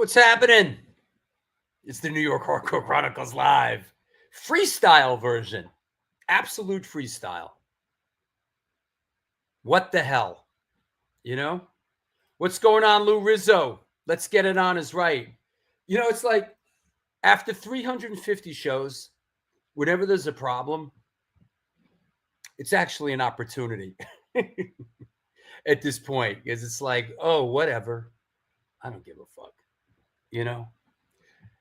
What's happening? It's the New York Hardcore Chronicles live. Freestyle version. Absolute freestyle. What the hell? You know? What's going on, Lou Rizzo? Let's get it on is right. You know, it's like after 350 shows, whenever there's a problem, it's actually an opportunity at this point. Because it's like, oh, whatever. I don't give a fuck. You know?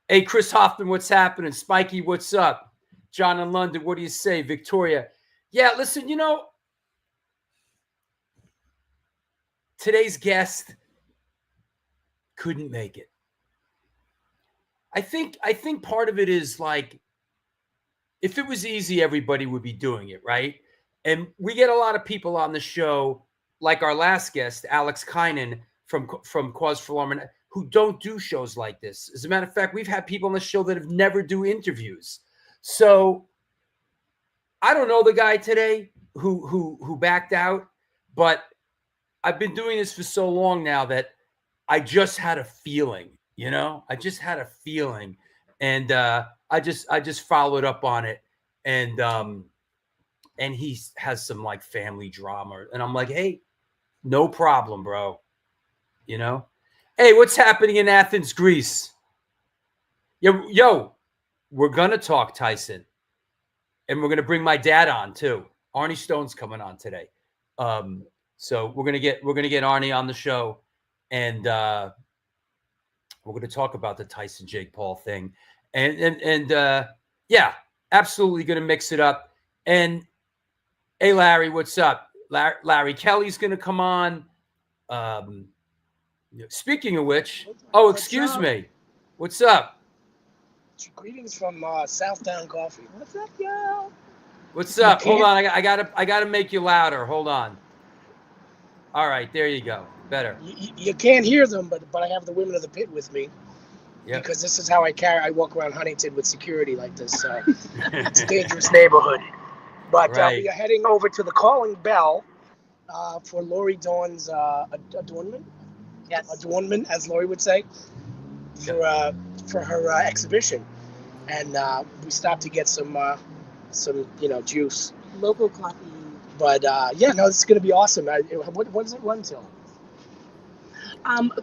Hey, Chris Hoffman, what's happening? Spikey, what's up? John in London, what do you say? Victoria. Yeah, listen, you know, today's guest couldn't make it. I think part of it is like, if it was easy, everybody would be doing it, right? And we get a lot of people on the show, like our last guest, Alex Kynan from Cause for Alarm, who don't do shows like this. As a matter of fact, we've had people on the show that have never do interviews. So I don't know the guy today who backed out, but I've been doing this for so long now that I just had a feeling, you know, I just had a feeling, and I just followed up on it, and he has some like family drama, and I'm like, hey, no problem, bro, you know. Hey, what's happening in Athens, Greece? Yo, we're gonna talk Tyson, and we're gonna bring my dad on too. Arny Stone's coming on today, so we're gonna get Arny on the show, and we're gonna talk about the Tyson Jake Paul thing, and yeah, absolutely gonna mix it up. And hey, Larry, what's up? Larry Kelly's gonna come on. Speaking of which, excuse me. What's up? Greetings from Southtown Coffee. What's up, yo? What's up? Hold on, I gotta make you louder. Hold on. All right, there you go. Better. You can't hear them, but I have the women of the pit with me. Yep. Because this is how I walk around Huntington with security like this. It's a dangerous neighborhood. But right. We are heading over to the Calling Bell for Lori Dawn's adornment. Yes. Adornment, as Lori would say, for her exhibition. And we stopped to get some juice. Local coffee. But it's going to be awesome. What does it run till?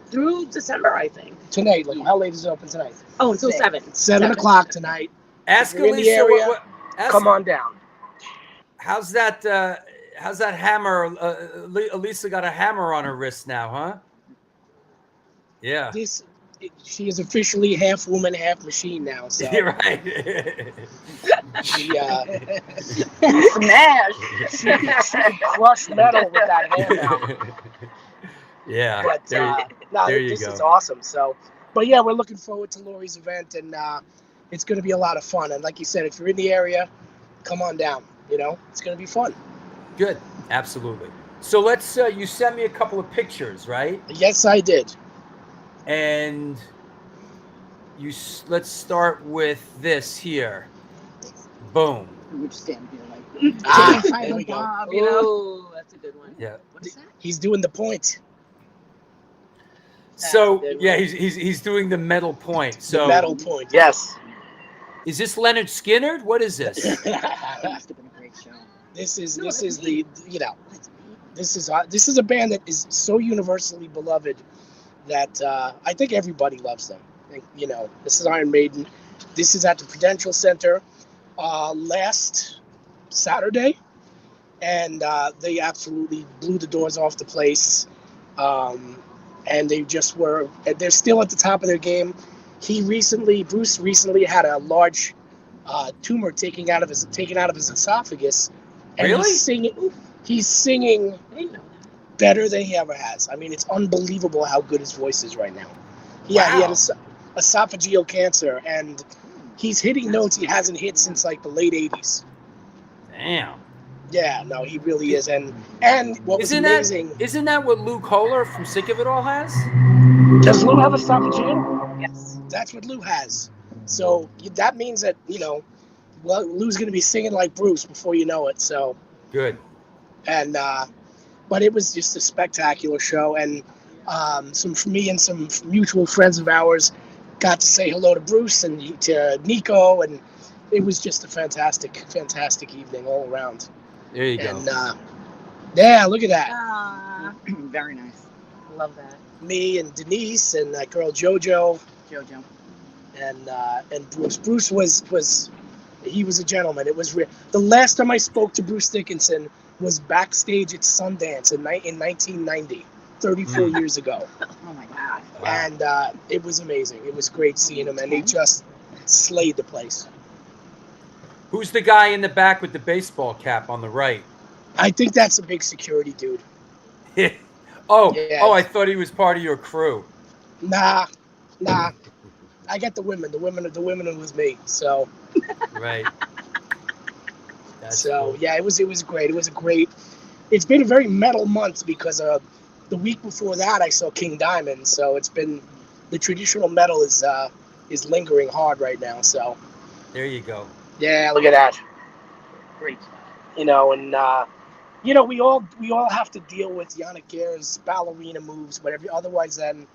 Through December, I think. Tonight, like how late is it open tonight? Oh, until 7. 7 o'clock tonight. Ask Elisa, in the area, come on down. How's that hammer? Elisa got a hammer on her wrist now, huh? Yeah. She is officially half woman, half machine now. So. You're right. She smash. She crushed metal with that hammer. Yeah. But this is awesome. So, but yeah, we're looking forward to Lori's event, and it's going to be a lot of fun. And like you said, if you're in the area, come on down. You know, it's going to be fun. Good. Absolutely. So let's. You sent me a couple of pictures, right? Yes, I did. And let's start with this here. Boom. We just stand here like there we go. Bob, you know? Oh, that's a good one. Yeah. What is that? He's doing the point. So yeah, he's doing the metal point. So the metal point. Yes. Is this Leonard Skinner? What is this? Must have been a great show. This is a band that is so universally beloved that I think everybody loves them. You know, this is Iron Maiden. This is at the Prudential Center last Saturday, and they absolutely blew the doors off the place. And they're still at the top of their game. Bruce recently had a large tumor taken out of his esophagus. And really? He's singing better than he ever has. I mean, it's unbelievable how good his voice is right now. Yeah, wow. He had esophageal cancer, and he's hitting notes he hasn't hit since like the late 80s. Damn. Yeah, no, he really is. And what was amazing... Isn't that what Lou Kohler from Sick of It All has? Does Lou have esophageal? Yes. That's what Lou has. So that means that, Lou's going to be singing like Bruce before you know it. So good. And but it was just a spectacular show, and Me and some mutual friends of ours got to say hello to Bruce and to Nico, and it was just a fantastic evening all around. There you And go. yeah, look at that. Very nice. Love that. Me and Denise and that girl Jojo. And Bruce. Bruce was he was a gentleman. It was the last time I spoke to Bruce Dickinson was backstage at Sundance in 1990, 34 years ago. Oh my God. Wow. And it was amazing. It was great seeing him, and he just slayed the place. Who's the guy in the back with the baseball cap on the right? I think that's a big security dude. Oh, Yeah. I thought he was part of your crew. Nah. I got the women. The women are with me. So. Right. That's cool. Yeah, it was great. It was a great. It's been a very metal month because the week before that I saw King Diamond. So it's been the traditional metal is lingering hard right now. So. There you go. Yeah, look at that. Great. You know, and we all have to deal with Yannick Guerre's ballerina moves, whatever. Otherwise, then,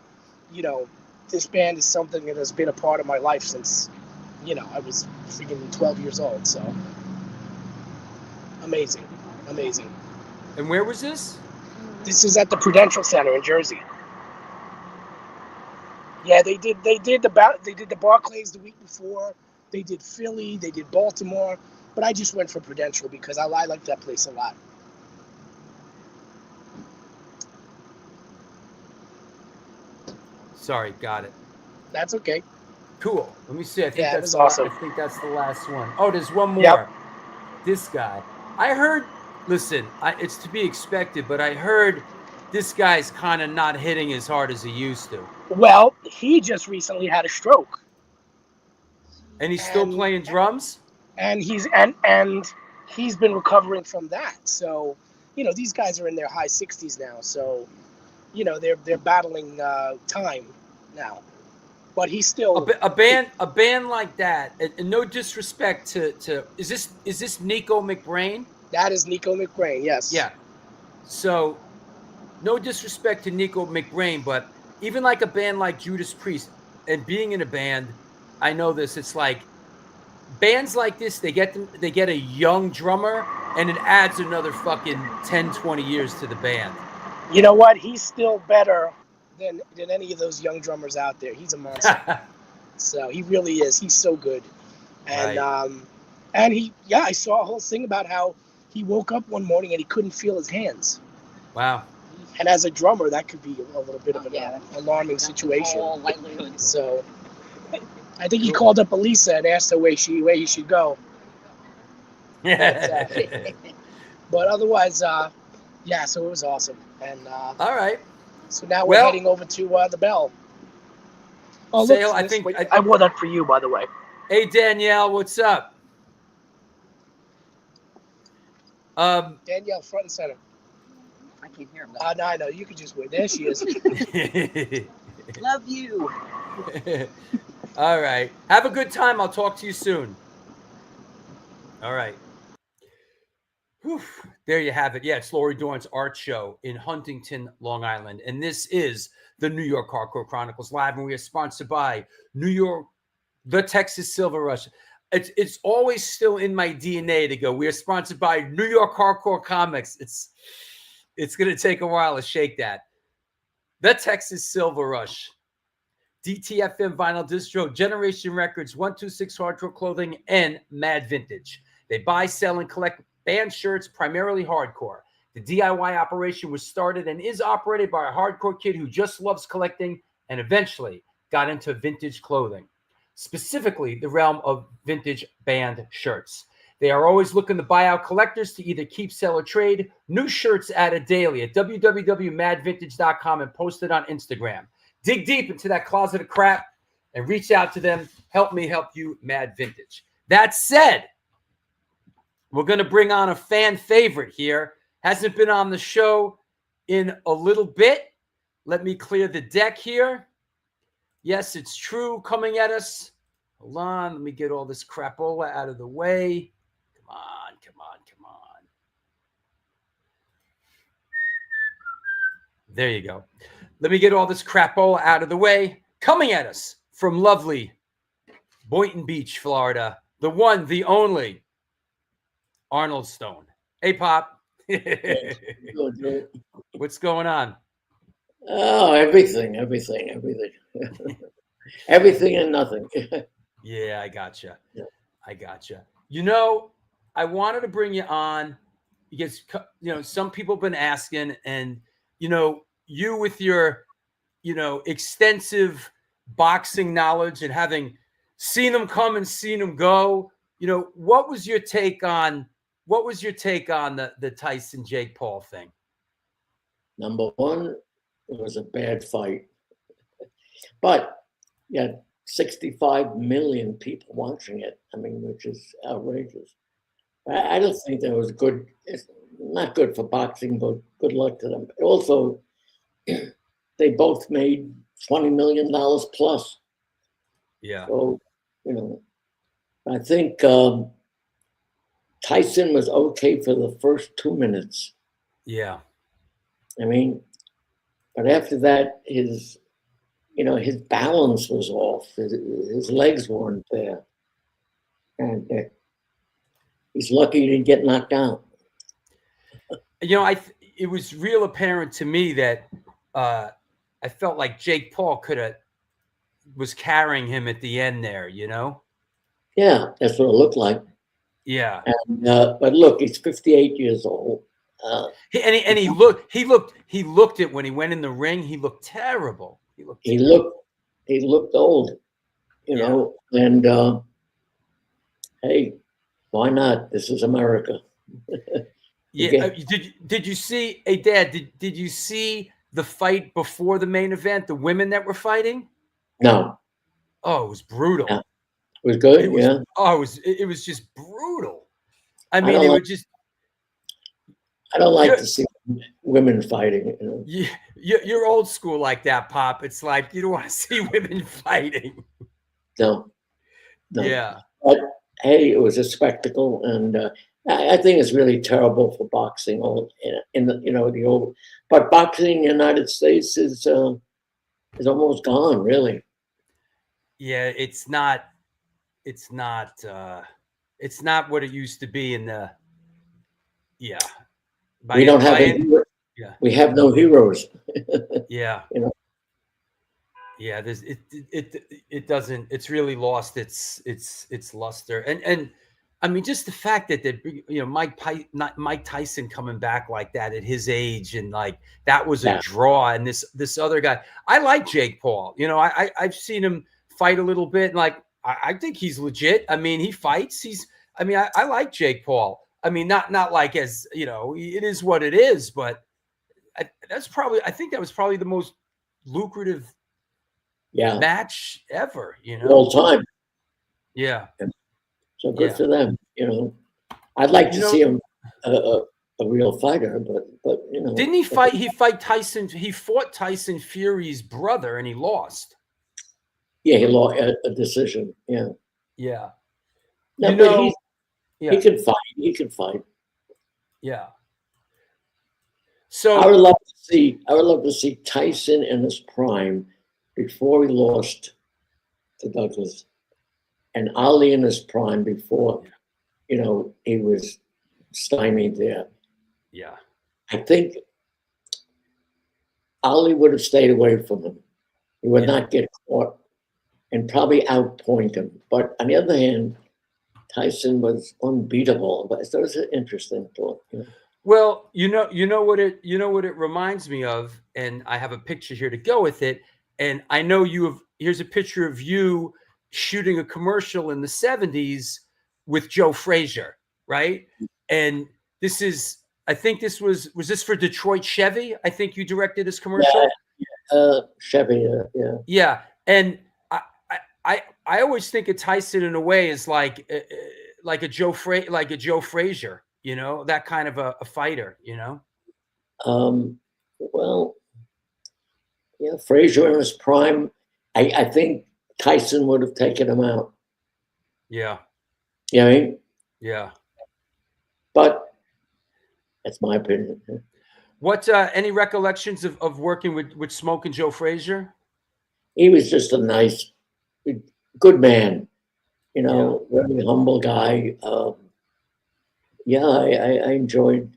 this band is something that has been a part of my life since, I was freaking 12 years old. So amazing. And where was this? This is at the Prudential Center in Jersey. Yeah, they did the Barclays the week before. They did Philly. They did Baltimore. But I just went for Prudential because I like that place a lot. Sorry, got it. That's okay. Cool. Let me see. I think that's awesome. I think that's the last one. Oh, there's one more. Yep. This guy. I heard. Listen, it's to be expected, but I heard this guy's kind of not hitting as hard as he used to. Well, he just recently had a stroke. And he's still playing drums? And he's been recovering from that. So, these guys are in their high 60s now. So, they're battling time now. But he's still a band like that. And no disrespect to is this Nico McBrain? That is Nico McBrain, yes. Yeah. So, no disrespect to Nico McBrain, but even like a band like Judas Priest, and being in a band, I know this. It's like bands like this, they get a young drummer, and it adds another fucking 10, 20 years to the band. You know what? He's still better than any of those young drummers out there. He's a monster. So he really is. He's so good. And right. And I saw a whole thing about how he woke up one morning and he couldn't feel his hands. Wow. And as a drummer, that could be a little bit of an alarming situation. So I think he called up Elisa and asked her where he should go. But otherwise, so it was awesome. And all right. So now we're heading over to the Bell. Oh, look, I wore that for you, by the way. Hey, Danielle, what's up? Danielle, front and center. I can't hear him. No, I know. You can just wait. There she is. Love you. All right. Have a good time. I'll talk to you soon. All right. Whew. There you have it. Yeah, it's Laurie Dorn's art show in Huntington, Long Island. And this is the New York Hardcore Chronicles Live. And we are sponsored by the Texas Silver Rush. It's always still in my DNA to go. We are sponsored by New York Hardcore Comics. It's going to take a while to shake that. The Texas Silver Rush. DTFM Vinyl Distro, Generation Records, 126 Hardcore Clothing, and Mad Vintage. They buy, sell, and collect band shirts, primarily hardcore. The DIY operation was started and is operated by a hardcore kid who just loves collecting and eventually got into vintage clothing, specifically the realm of vintage band shirts. They are always looking to buy out collectors to either keep, sell, or trade. New shirts added daily at www.madvintage.com and posted on Instagram. Dig deep into that closet of crap and reach out to them. Help me help you, Mad Vintage. That said, we're going to bring on a fan favorite here. Hasn't been on the show in a little bit. Let me clear the deck here. Yes, it's true coming at us. Hold on. Let me get all this crapola out of the way. Come on. There you go. let me get all this crapola out of the way. Coming at us from lovely Boynton Beach, Florida, the one, the only Arnold Stone. Hey, Pop. What's going on? Oh, everything. Everything and nothing. Yeah, I gotcha. Yeah. I gotcha. You know, I wanted to bring you on because, you know, some people have been asking, and, you know, you with your, you know, extensive boxing knowledge and having seen them come and seen them go, you know, what was your take on the Tyson Jake Paul thing? Number one, it was a bad fight. But you had 65 million people watching it. I mean, which is outrageous. I don't think that was good. It's not good for boxing, but good luck to them. Also, they both made $20 million plus. Yeah. So, you know, I think Tyson was okay for the first 2 minutes. Yeah. I mean, but after that, his balance was off. His legs weren't there. And he's lucky he didn't get knocked out. You know, it was real apparent to me that I felt like Jake Paul was carrying him at the end there, you know? Yeah, that's what it looked like. Yeah. And, but look, he's 58 years old. He looked at when he went in the ring, he looked terrible. He looked old, you know, and hey, why not? This is America. Yeah. Did you see, hey Dad, did you see the fight before the main event, the women that were fighting? No. Oh, it was brutal. Yeah. It was good, yeah. Oh, it was just brutal. I mean, they were just. I don't like to see women fighting. You know? You're old school like that, Pop. It's like you don't want to see women fighting. No. Yeah. But hey, it was a spectacle, and I think it's really terrible for boxing. But boxing in the United States is almost gone, really. Yeah, it's not what it used to be in the. Yeah. We don't have we have no heroes. Yeah. You know. Yeah, it doesn't. It's really lost its luster, and I mean, just the fact that you know Mike Tyson coming back like that at his age, and like that was a draw, and this other guy. I like Jake Paul. You know, I've seen him fight a little bit, and like I think he's legit. I mean, he fights. I like Jake Paul. I mean, not like, as you know, it is what it is, but I think that was probably the most lucrative match ever, you know, all time. Yeah. So good for them, you know. I'd like to see him a real fighter, but you know. Didn't he fight? He fought Tyson Fury's brother, and he lost. Yeah, he lost a decision. Yeah. Yeah. No, but he can fight. He can fight. Yeah. So I would love to see Tyson in his prime before he lost to Douglas, and Ali in his prime before, you know, he was stymied there. Yeah. I think Ali would have stayed away from him. He would not get caught and probably outpoint him. But on the other hand, Tyson was unbeatable. But so it's an interesting thought. You know? Well, you know what it reminds me of, and I have a picture here to go with it. And I know here's a picture of you shooting a commercial in the 70s with Joe Frazier, right? And I think this was this for Detroit Chevy? I think you directed this commercial. Chevy, yeah. Yeah, and I always think of Tyson in a way as like a Joe Frazier, you know, that kind of a fighter, you know. Well, yeah, Frazier in his prime. I think Tyson would have taken him out. Yeah. You know what I mean? Yeah. But that's my opinion. What any recollections of working with Smoke and Joe Frazier? He was just a nice, good man. Very humble guy. Yeah, I enjoyed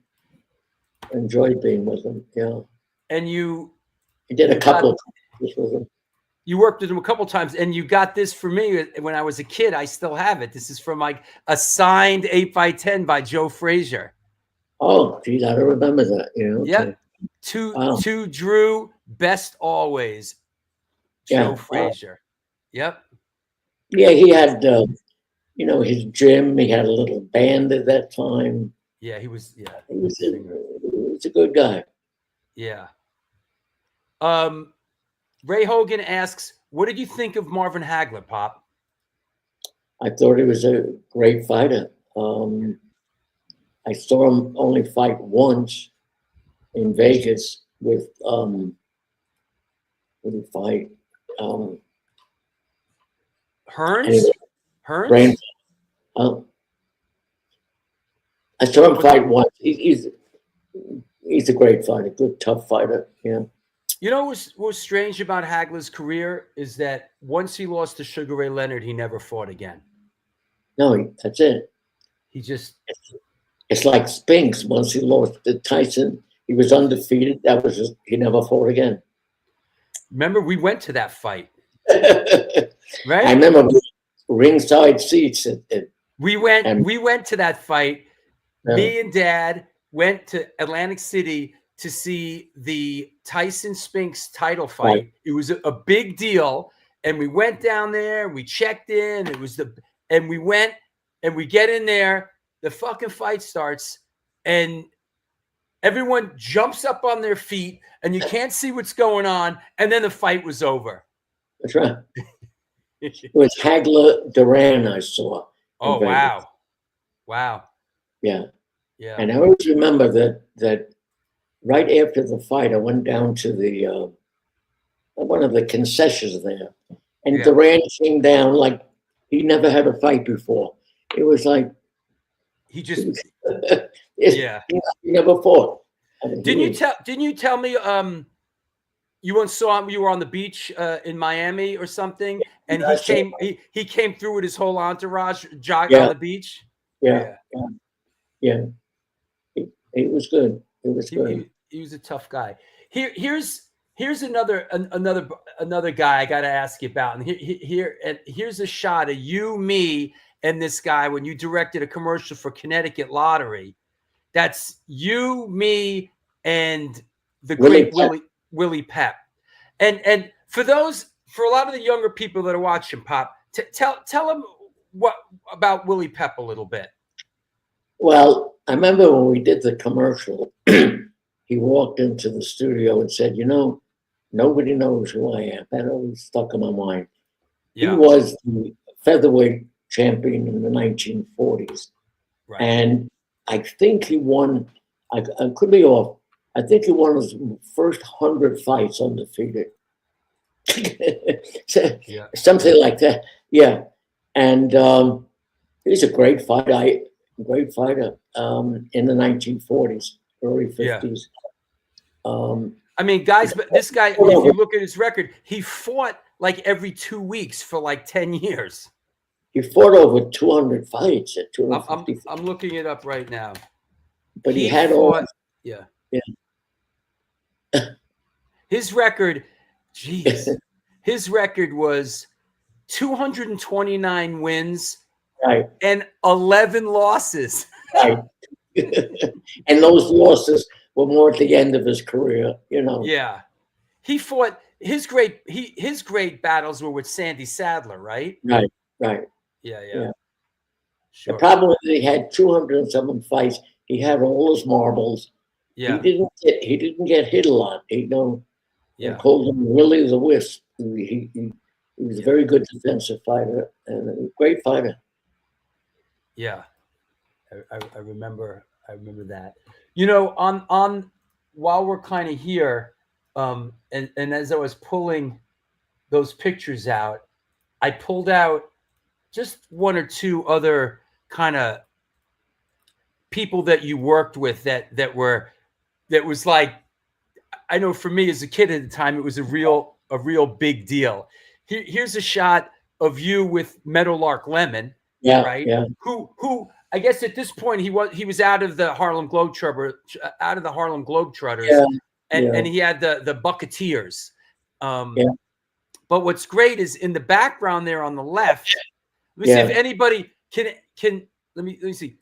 being with him. Yeah. And you did a couple of things with him. You worked with him a couple times, and you got this for me when I was a kid. I still have it. This is from like a signed 8x10 by Joe Frazier. Oh, geez, I don't remember that. Yep. To Drew, best always. Joe Frazier. Yep. Yeah, he had his gym. He had a little band at that time. Yeah, he was. Yeah, he was a good guy. Yeah. Ray Hogan asks, "What did you think of Marvin Hagler, Pop?" I thought he was a great fighter. I saw him only fight once in Vegas with what did he fight? Hearns? Hearns? I saw him fight once. He's a great fighter, good, tough fighter. Yeah. You know what was strange about Hagler's career is that once he lost to Sugar Ray Leonard, he never fought again. No, that's it. He just... It's like Spinks. Once he lost to Tyson, he was undefeated. That was just, he never fought again. Remember, we went to that fight. Right? I remember ringside seats. We went to that fight. Yeah. Me and Dad went to Atlantic City to see the Tyson Spinks title fight. Right. It was a big deal. And we went down there, we checked in. And we went and we get in there. The fucking fight starts and everyone jumps up on their feet and you can't see what's going on. And then the fight was over. That's right. It was Hagler Duran I saw. Oh, wow. Wow. Yeah. Yeah. And I always remember that right after the fight, I went down to the one of the concessions there. And Duran came down like he never had a fight before. It was like he just he never fought. Didn't you tell me you once saw him, you were on the beach in Miami or something, and he came through with his whole entourage jogging on the beach? Yeah. It was good. It was good. He was a tough guy. Here's another guy I got to ask you about. And here's a shot of you, me, and this guy when you directed a commercial for Connecticut Lottery. That's you, me, and the great Willie Pep. And for a lot of the younger people that are watching, Pop, tell them what about Willie Pep a little bit. Well, I remember when we did the commercial, he walked into the studio and said, nobody knows who I am. That always stuck in my mind. Yeah. He was the featherweight champion in the 1940s. Right. And I think he won, I could be off, I think he won his first 100 fights undefeated. Something like that. Yeah. And he's a great fighter. Great fighter in the 1940s, early 50s. I mean, guys, but this guy, if you look at his record, he fought like every 2 weeks for like 10 years. He fought over 200 fights at 250. I'm looking it up right now. But he had all. Yeah. His record, geez, his record was 229 wins. Right. And 11 losses. Right. And those losses were more at the end of his career, Yeah. He fought his great battles were with Sandy Sadler, right? Right. Yeah. Sure. The problem is he had 207 fights. He had all his marbles. Yeah. He didn't get hit a lot. They called him Willie the Wisp. He was a very good defensive fighter and a great fighter. Yeah, I remember that. On while we're kind of here, and as I was pulling those pictures out, I pulled out just one or two other kind of people that you worked with that that was like, I know for me as a kid at the time, it was a real big deal. Here's a shot of you with Meadowlark Lemon, Yeah, right? yeah. Who I guess at this point he was out of the Harlem Globetrotters, Yeah, and he had the Bucketeers. Yeah. But what's great is in the background there on the left. Let me see Yeah. if anybody can. Let me see.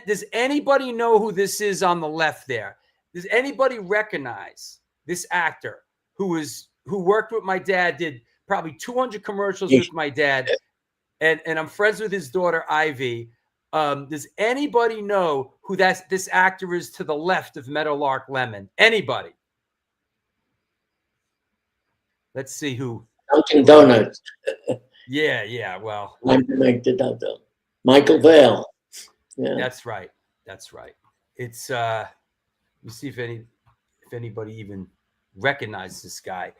Does anybody know who this is on the left there? Does anybody recognize this actor who worked with my dad, did probably 200 commercials with my dad, and I'm friends with his daughter Ivy. Does anybody know who this actor is to the left of Meadowlark Lemon? Anybody? Let's see who. Dunkin' Donuts. Yeah. Well, Michael Vale. Yeah. That's right. It's let me see if anybody even recognizes this guy.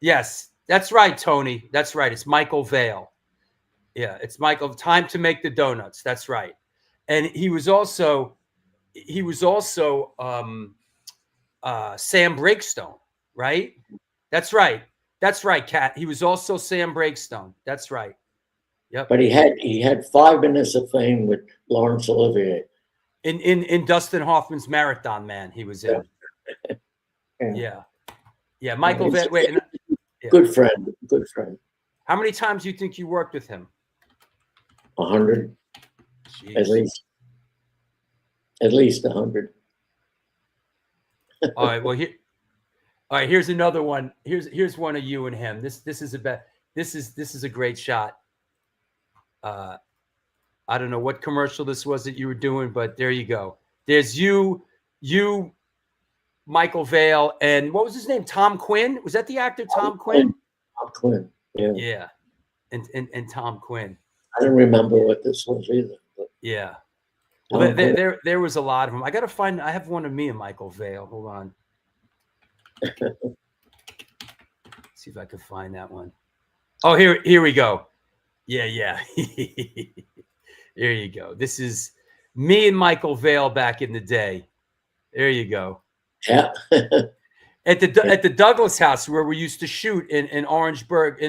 Yes, that's right, Tony. That's right. It's Michael Vale. Yeah, it's Michael. Time to make the donuts. That's right. And he was also Sam Breakstone, right? That's right, Kat. He was also Sam Breakstone. That's right. Yep. But he had 5 minutes of fame with Laurence Olivier. In Dustin Hoffman's Marathon Man, he was in. Yeah. Michael Vale. Wait, good friend. How many times do you think you worked with him? 100, at least 100. All right. Well, here's another one. Here's one of you and him. This is a great shot. I don't know what commercial this was that you were doing, but there you go. There's you, Michael Vale, and what was his name? Tom Quinn. Was that the actor Tom Quinn? Tom Quinn. Yeah. Yeah. And Tom Quinn. I don't remember what this was either. But yeah. Well, there was a lot of them. I have one of me and Michael Vale. Hold on. See if I can find that one. Oh, here we go. Yeah. There you go. This is me and Michael Vale back in the day. There you go. Yeah. At the Douglas House where we used to shoot in Orangeburg,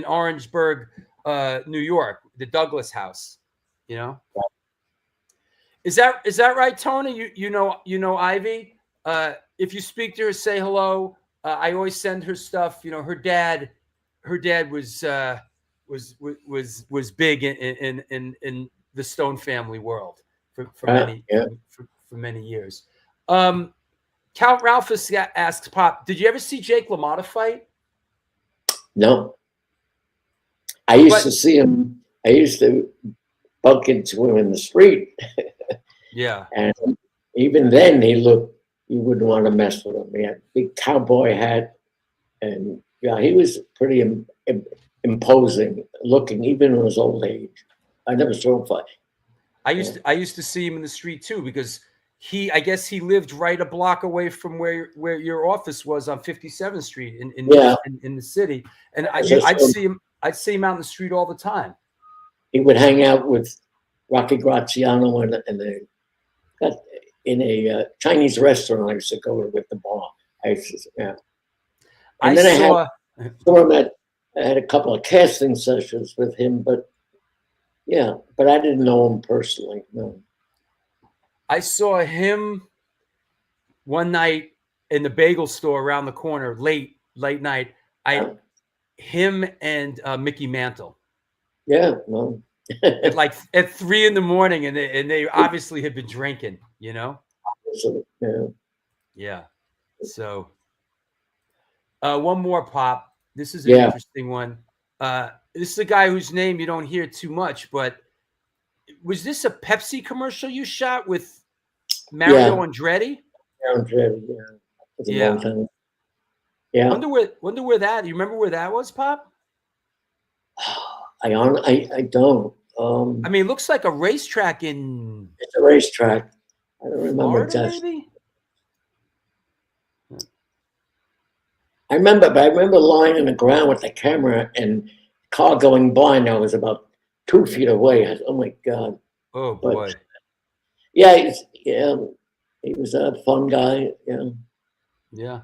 New York, the Douglas House. You know. Is that right, Tony? You know Ivy. If you speak to her, say hello. I always send her stuff. You know, her dad was big in the Stone family world for many years. Count Ralphus asks Pop, did you ever see Jake LaMotta fight? No. I used to see him. I used to bump into him in the street. Yeah. And even then, you wouldn't want to mess with him. He had a big cowboy hat. And he was pretty imposing looking, even in his old age. I never saw him fight. I used to see him in the street too, because I guess he lived right a block away from where your office was on 57th Street in the city. And I'd see him out in the street all the time. He would hang out with Rocky Graziano in a Chinese restaurant I used to go to with the bar. I had a couple of casting sessions with him, but I didn't know him personally. No. I saw him one night in the bagel store around the corner, late night. Him and Mickey Mantle. Yeah, no. at 3 a.m, and they obviously had been drinking, you know. Yeah. So, one more, Pop. This is an interesting one. This is a guy whose name you don't hear too much, but was this a Pepsi commercial you shot with Mario Andretti? Andretti, yeah. Yeah. Wonder where that. You remember where that was, Pop? I don't. I mean, it looks like a racetrack in. It's a racetrack. I don't remember Florida, exactly. maybe? I remember lying on the ground with the camera and car going by, and I was about 2 feet away. Oh my God. Oh boy. Yeah, he was a fun guy. Yeah. Yeah.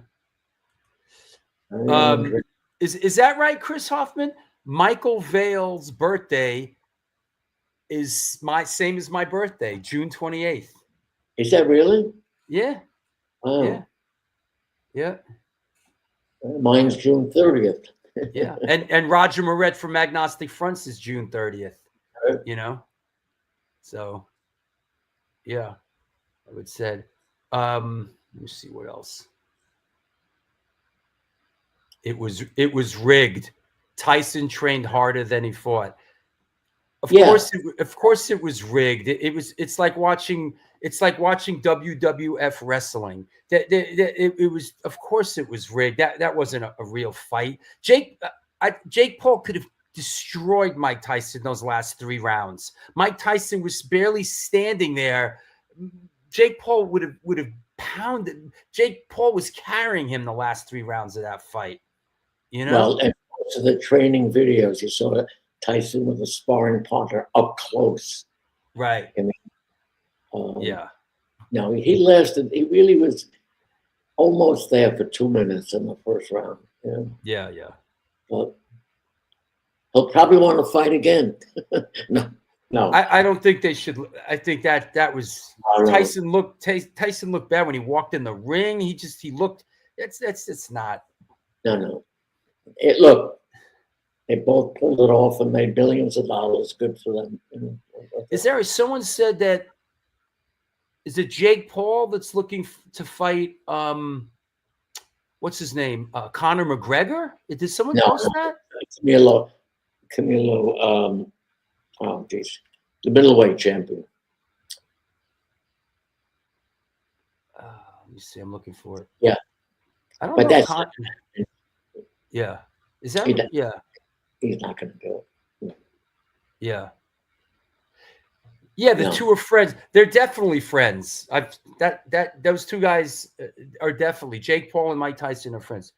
Um, Is that right, Chris Hoffman? Michael Vale's birthday is my same as my birthday, June 28th. is that really? Yeah. Wow. Yeah. Yeah. Mine's June 30th. Yeah. And Roger Moret from Agnostic Fronts is June 30th. Right. You know? So yeah, I would say. Let me see what else. It was rigged. Tyson trained harder than he fought. Of course it was rigged. It's like watching WWF wrestling. It was, of course it was rigged. That wasn't a real fight. Jake Paul could have destroyed Mike Tyson those last 3 rounds. Mike Tyson was barely standing there. Jake Paul would have pounded. Jake Paul was carrying him the last 3 rounds of that fight. You know? Well, and most of the training videos, you saw Tyson with a sparring partner up close. Right. I mean, yeah. No, he lasted. He really was almost there for 2 minutes in the first round. Yeah. But he'll probably want to fight again. No. I don't think they should. I think that was Tyson looked bad when he walked in the ring. He looked. It's not. No. Look, they both pulled it off and made billions of dollars. Good for them. Is there someone said that? Is it Jake Paul that's looking to fight? What's his name? Conor McGregor? Did someone post that? Camilo. Oh, geez, the middleweight champion. Let me see. I'm looking for it. Yeah, I don't but know. that's yeah. Is that? Yeah. He's not going to do it. Yeah. Yeah, the two are friends. They're definitely friends. Those two guys are definitely Jake Paul and Mike Tyson are friends.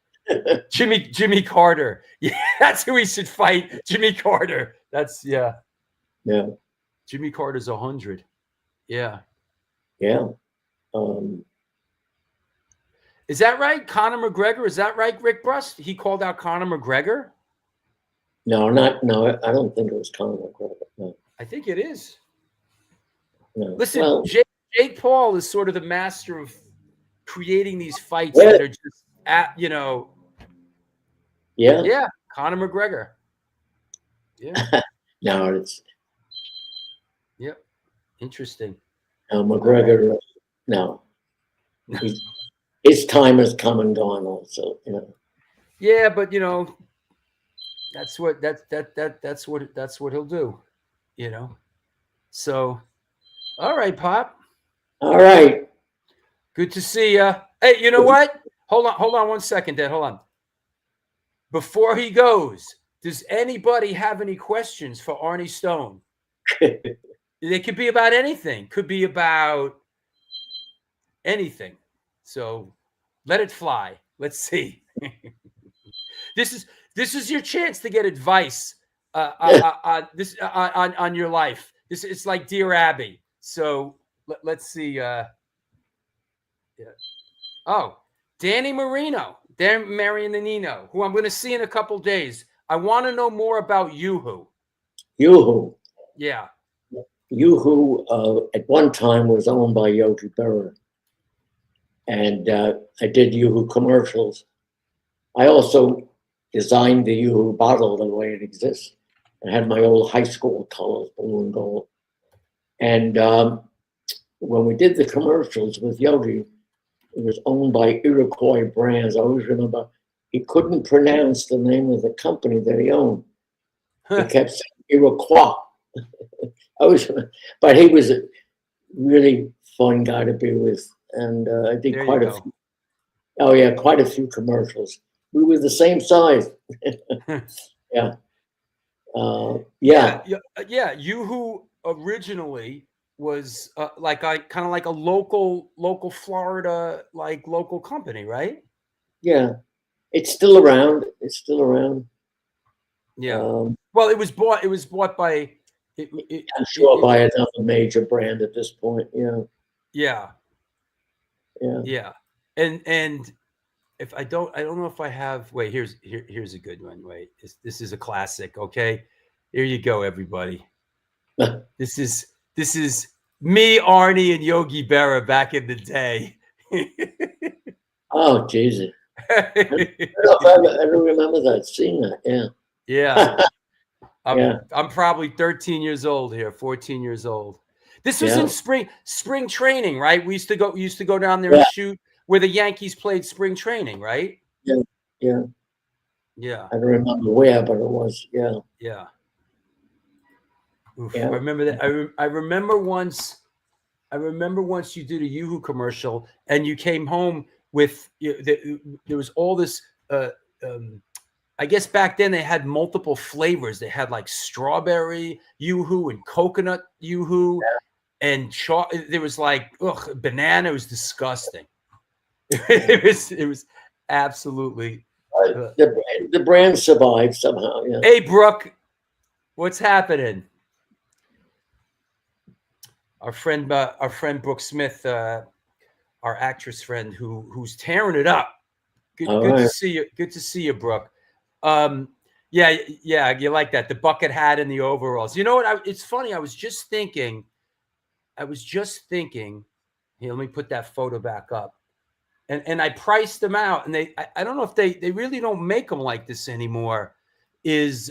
Jimmy Carter. Yeah, that's who he should fight. Jimmy Carter. That's Yeah. Jimmy Carter's 100. Yeah. Yeah. Is that right? Conor McGregor. Is that right, Rick Brust? He called out Conor McGregor? No, I don't think it was Conor McGregor. No. I think it is. No. Listen, well, Jake Paul is sort of the master of creating these fights that are just Yeah, Conor McGregor. Yeah. No, it's. Yep. Interesting. McGregor. No. His time has come and gone. Also, Yeah, but that's what he'll do. So, all right, Pop. All right. Good to see you. Hey, you know what? Hold on 1 second, Dad. Hold on. Before he goes, does anybody have any questions for Arny Stone? They could be about anything. Could be about anything. So let it fly. Let's see. This is your chance to get advice on your life. It's like Dear Abby. So let's see. Yeah. Oh, Dan Marianino, who I'm going to see in a couple days. I want to know more about Yoo-hoo. Yoo-hoo. Yeah. Yoo-hoo at one time was owned by Yogi Berra. And I did Yoo-hoo commercials. I also designed the Yoo-hoo bottle the way it exists. I had my old high school colors, blue and gold. And when we did the commercials with Yogi, it was owned by Iroquois Brands. I always remember he couldn't pronounce the name of the company that he owned. He kept saying Iroquois. But he was a really fun guy to be with. And I did quite a few. Oh, yeah, quite a few commercials. We were the same size. Yeah. Yeah. Yoo-hoo originally was kind of like a local Florida, like local company, right? Yeah. It's still around. Yeah. Well, it was bought by. I'm sure by another major brand at this point. Yeah. Yeah. Yeah. Yeah. And if I don't know if I have. Wait, here's a good one. Wait, this is a classic. Okay, here you go, everybody. This is me, Arnie, and Yogi Berra back in the day. Oh, Jesus. I don't remember that, seeing that. Yeah. Yeah. Yeah. I'm probably 13 years old here, 14 years old. This was Yeah. in spring training, right? We used to go down there Yeah. and shoot where the Yankees played spring training, right? Yeah. Yeah. Yeah. I don't remember where, but it was. Yeah. Yeah. Oof. Yeah. I remember that. I remember once you did a Yoo-hoo commercial and you came home with there was all this I guess back then they had multiple flavors. They had like strawberry Yoo-hoo and coconut Yoo-hoo and there was like banana. It was disgusting. It was absolutely The brand survived somehow. Yeah. Hey Brooke, what's happening? Our friend Brooke Smith, our actress friend who's tearing it up. Good to see you. Good to see you, Brooke. Yeah, you like that, the bucket hat and the overalls. You know what? It's funny. I was just thinking. Here, let me put that photo back up. And I priced them out, and I don't know if they really don't make them like this anymore. Is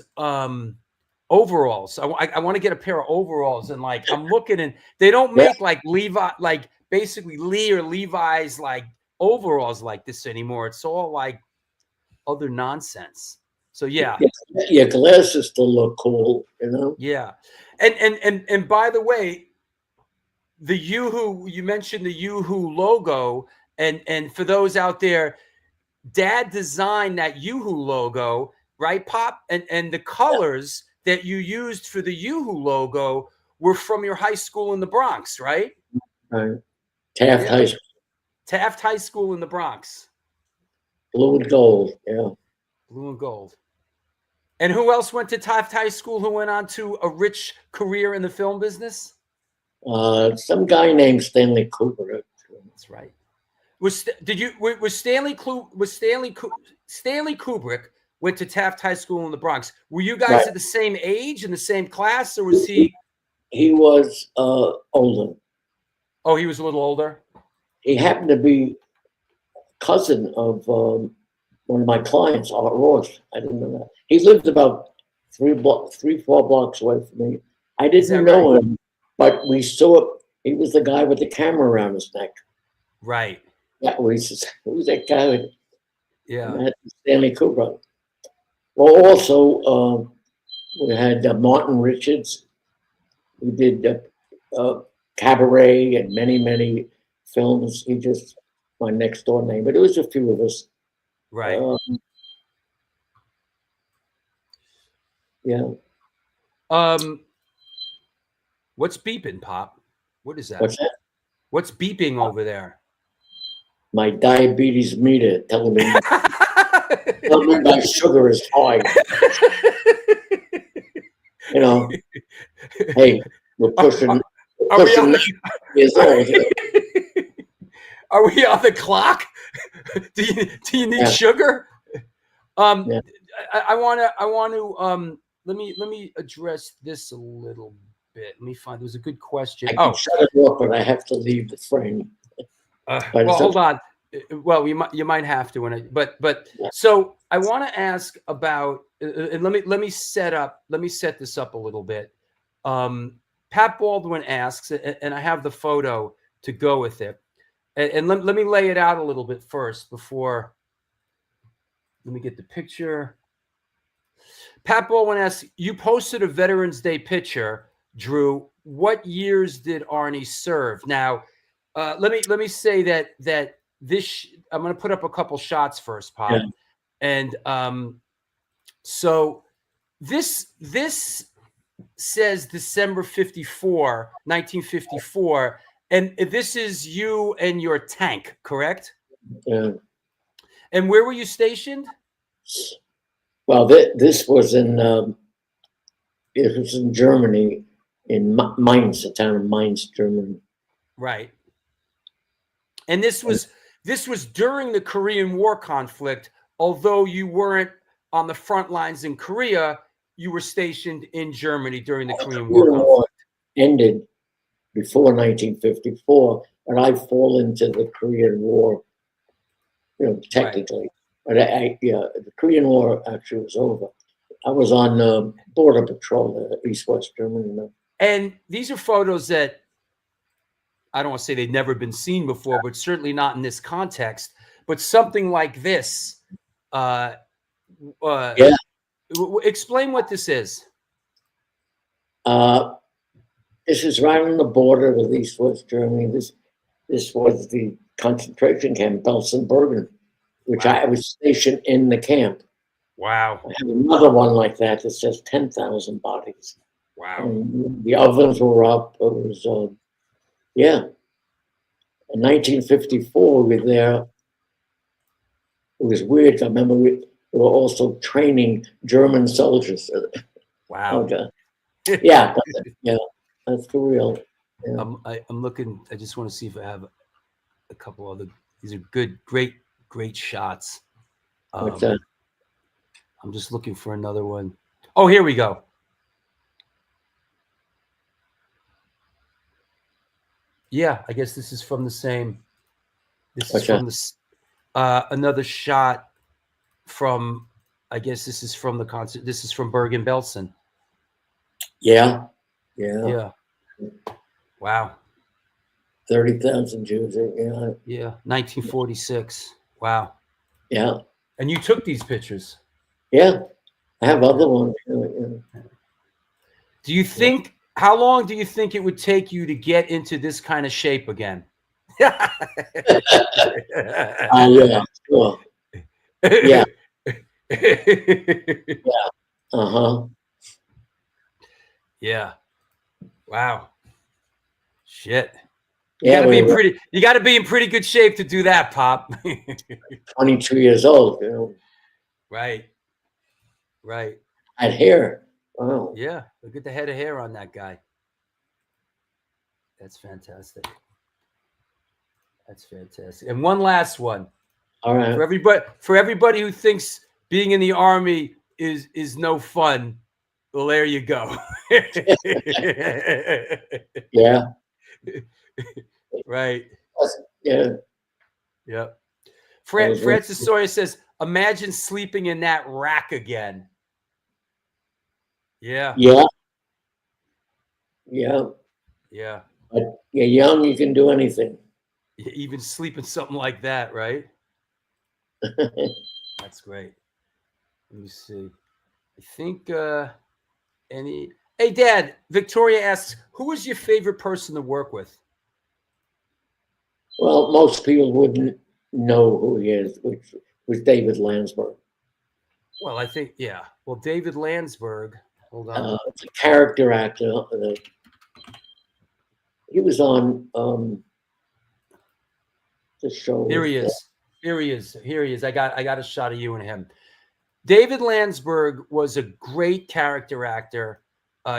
overalls. I want to get a pair of overalls, and like I'm looking, and they don't make like Levi, like basically Lee or Levi's like overalls like this anymore. It's all like other nonsense. So yeah, Glasses still look cool, you know. Yeah, and by the way, the Yoo-hoo, you mentioned the Yoo-hoo logo, and for those out there, Dad designed that Yoo-hoo logo, right, Pop? And the colors that you used for the Yoo-hoo logo were from your high school in the Bronx, right? Right. Taft High School. Taft High School in the Bronx. Blue and gold, yeah. Blue and gold. And who else went to Taft High School who went on to a rich career in the film business? Some guy named Stanley Kubrick. That's right. Was Stanley Kubrick went to Taft High School in the Bronx? Were you guys at the same age in the same class, or was he? He was older. Oh, he was a little older. He happened to be cousin of one of my clients, Art Ross. I didn't know that. He lived about 3-4 blocks away from me. I didn't know him, but we saw. He was the guy with the camera around his neck. Right. That was who's that guy? Yeah. Stanley Kubrick. Well, also we had Martin Richards. We did Cabaret and many films. He just my next door neighbor. But it was a few of us. Right. Yeah. What's beeping, Pop? What is that? What's that? What's beeping over there? My diabetes meter telling me my sugar is high. You know, hey, we're pushing years old. Are we on the clock? Do you need sugar? I want to let me address this a little bit. Let me find. There was a good question. I can shut it off, but I have to leave the frame. Well, hold on. Well, you might have to. So I want to ask about, and let me set this up a little bit. Pat Baldwin asks, and I have the photo to go with it, and let me lay it out a little bit first before. Let me get the picture. Pat Baldwin asks, you posted a Veterans Day picture, Drew. What years did Arnie serve? Now, let me say that this, I'm going to put up a couple shots first, Pop. Yeah. And so this says December 1954, and this is you and your tank, correct? Yeah. And where were you stationed? Well, this was in Germany, in Mainz, the town of Mainz, Germany. Right. And this was during the Korean War conflict. Although you weren't on the front lines in Korea, you were stationed in Germany during the Korean War conflict. Ended before 1954, and I fall into the Korean War, technically. Right. But the Korean War actually was over. I was on border patrol, East-West Germany. And these are photos that I don't want to say they've never been seen before, but certainly not in this context. But something like this. Explain what this is. This is right on the border with East-West Germany. This was the concentration camp, Belsen-Bergen, which I was stationed in the camp. Wow. I have another one like that that says 10,000 bodies. Wow. And the ovens were up. It was, In 1954, we were there. It was weird. I remember we were also training German soldiers. Wow. Yeah, that's for real. Yeah. I'm looking. I just want to see if I have a couple other. These are good, great shots. What's that? I'm just looking for another one. Oh, here we go. Yeah, I guess this is from the same. This is from this. Another shot from. I guess this is from the concert. This is from Bergen-Belsen. Yeah. Wow. 30,000 Jews. Yeah. Yeah. 1946. Wow. Yeah. And you took these pictures. Yeah. I have other ones. Do you think? How long do you think it would take you to get into this kind of shape again? Yeah. Sure. Yeah. Yeah. Yeah. Wow. Shit. You gotta be in pretty good shape to do that, Pop. 22 years old, Right. I had hair. Wow. Yeah. Look at the head of hair on that guy. That's fantastic. And one last one. All right. For everybody who thinks being in the Army is no fun, well, there you go. Yeah. Right. Yeah. Yep. Francis Sawyer says, imagine sleeping in that rack again. Yeah. Yeah. Yeah. Yeah. But you're young, you can do anything. Even sleep in something like that, right? That's great. Let me see. I think Hey, Dad, Victoria asks, who was your favorite person to work with? Well, most people wouldn't know who he is, which was David Landsberg. Well, I think, yeah. Well, David Landsberg, hold on. It's a character actor. He was on the show. Here he is. I got a shot of you and him. David Landsberg was a great character actor.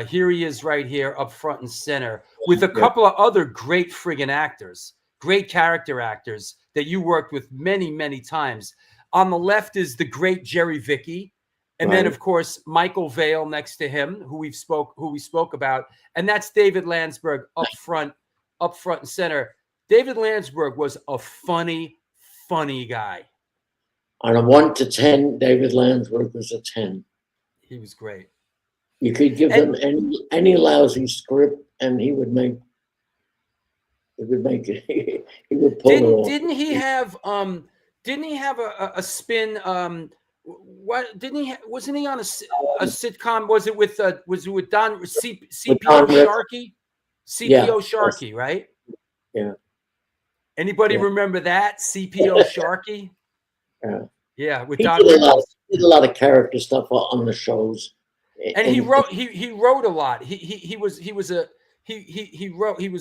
Here he is right here up front and center with a couple of other great friggin' actors, great character actors that you worked with many, many times. On the left is the great Jerry Vicky. And then, of course, Michael Vale next to him, who we spoke about. And that's David Landsberg up front and center. David Landsberg was a funny guy. On a 1 to 10, David Landsberg was a 10. He was great. You could give him any lousy script, and he would make it. He would pull it off. Didn't he have a spin? What didn't he? Wasn't he on a sitcom? Was it with Don CPO Sharkey? CPO Sharkey, right? Yeah. Anybody remember that CPO Sharkey? Yeah, with Don. He did a lot of character stuff on the shows. And he wrote a lot. He was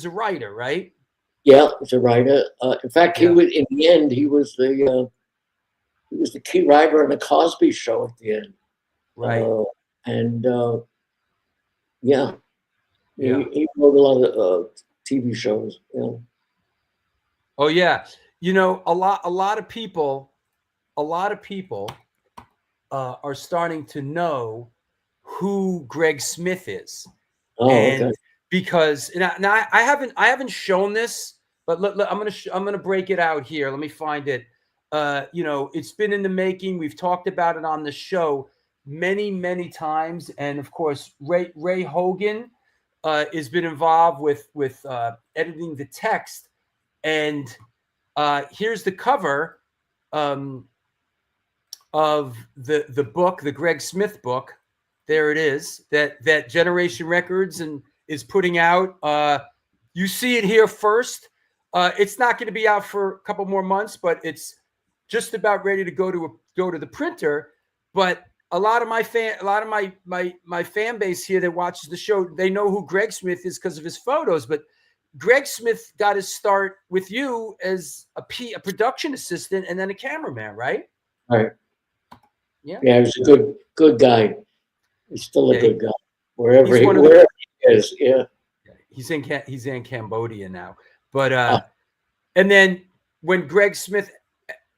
a writer, right? Yeah, he's a writer. In fact, in the end he was the key writer on the Cosby Show at the end. Right. He wrote a lot of TV shows. Oh yeah. You know, a lot of people are starting to know who Greg Smith is. Oh, And okay. because now I haven't shown this, but I'm gonna break it out here. Let me find it. You know, it's been in the making. We've talked about it on the show many times, and of course, Ray Hogan has been involved with editing the text. And here's the cover of the book, the Greg Smith book. There it is. That Generation Records and is putting out. You see it here first. It's not going to be out for a couple more months, but it's just about ready to go to the printer. But a lot of my fan base here that watches the show, they know who Greg Smith is because of his photos. But Greg Smith got his start with you as a production assistant and then a cameraman, right? Right. Yeah. Yeah, he's a good guy. He's still a good guy. Wherever he's he is, yeah. He's in Cambodia now. But and then when Greg Smith,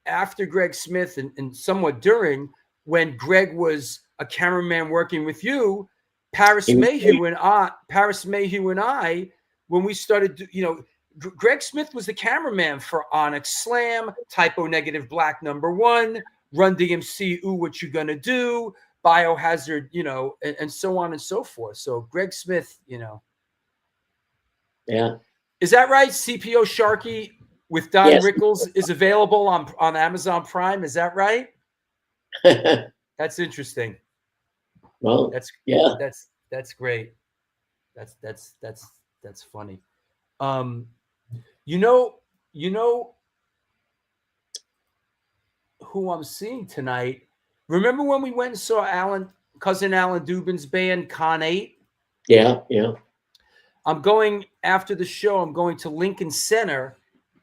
after Greg Smith and somewhat during, when Greg was a cameraman working with you, Paris Mayhew and I, when we started, you know, Greg Smith was the cameraman for Onyx Slam, Typo Negative Black #1, Run DMC, Ooh, What You Gonna Do, Biohazard, you know, and so on and so forth. So Greg Smith, you know. Yeah. Is that right? CPO Sharky with Don Rickles is available on Amazon Prime. Is that right? That's interesting. Well, that's great. That's funny. You know who I'm seeing tonight? Remember when we went and saw cousin Alan Dubin's band Con 8? Yeah. I'm going after the show. I'm going to Lincoln Center,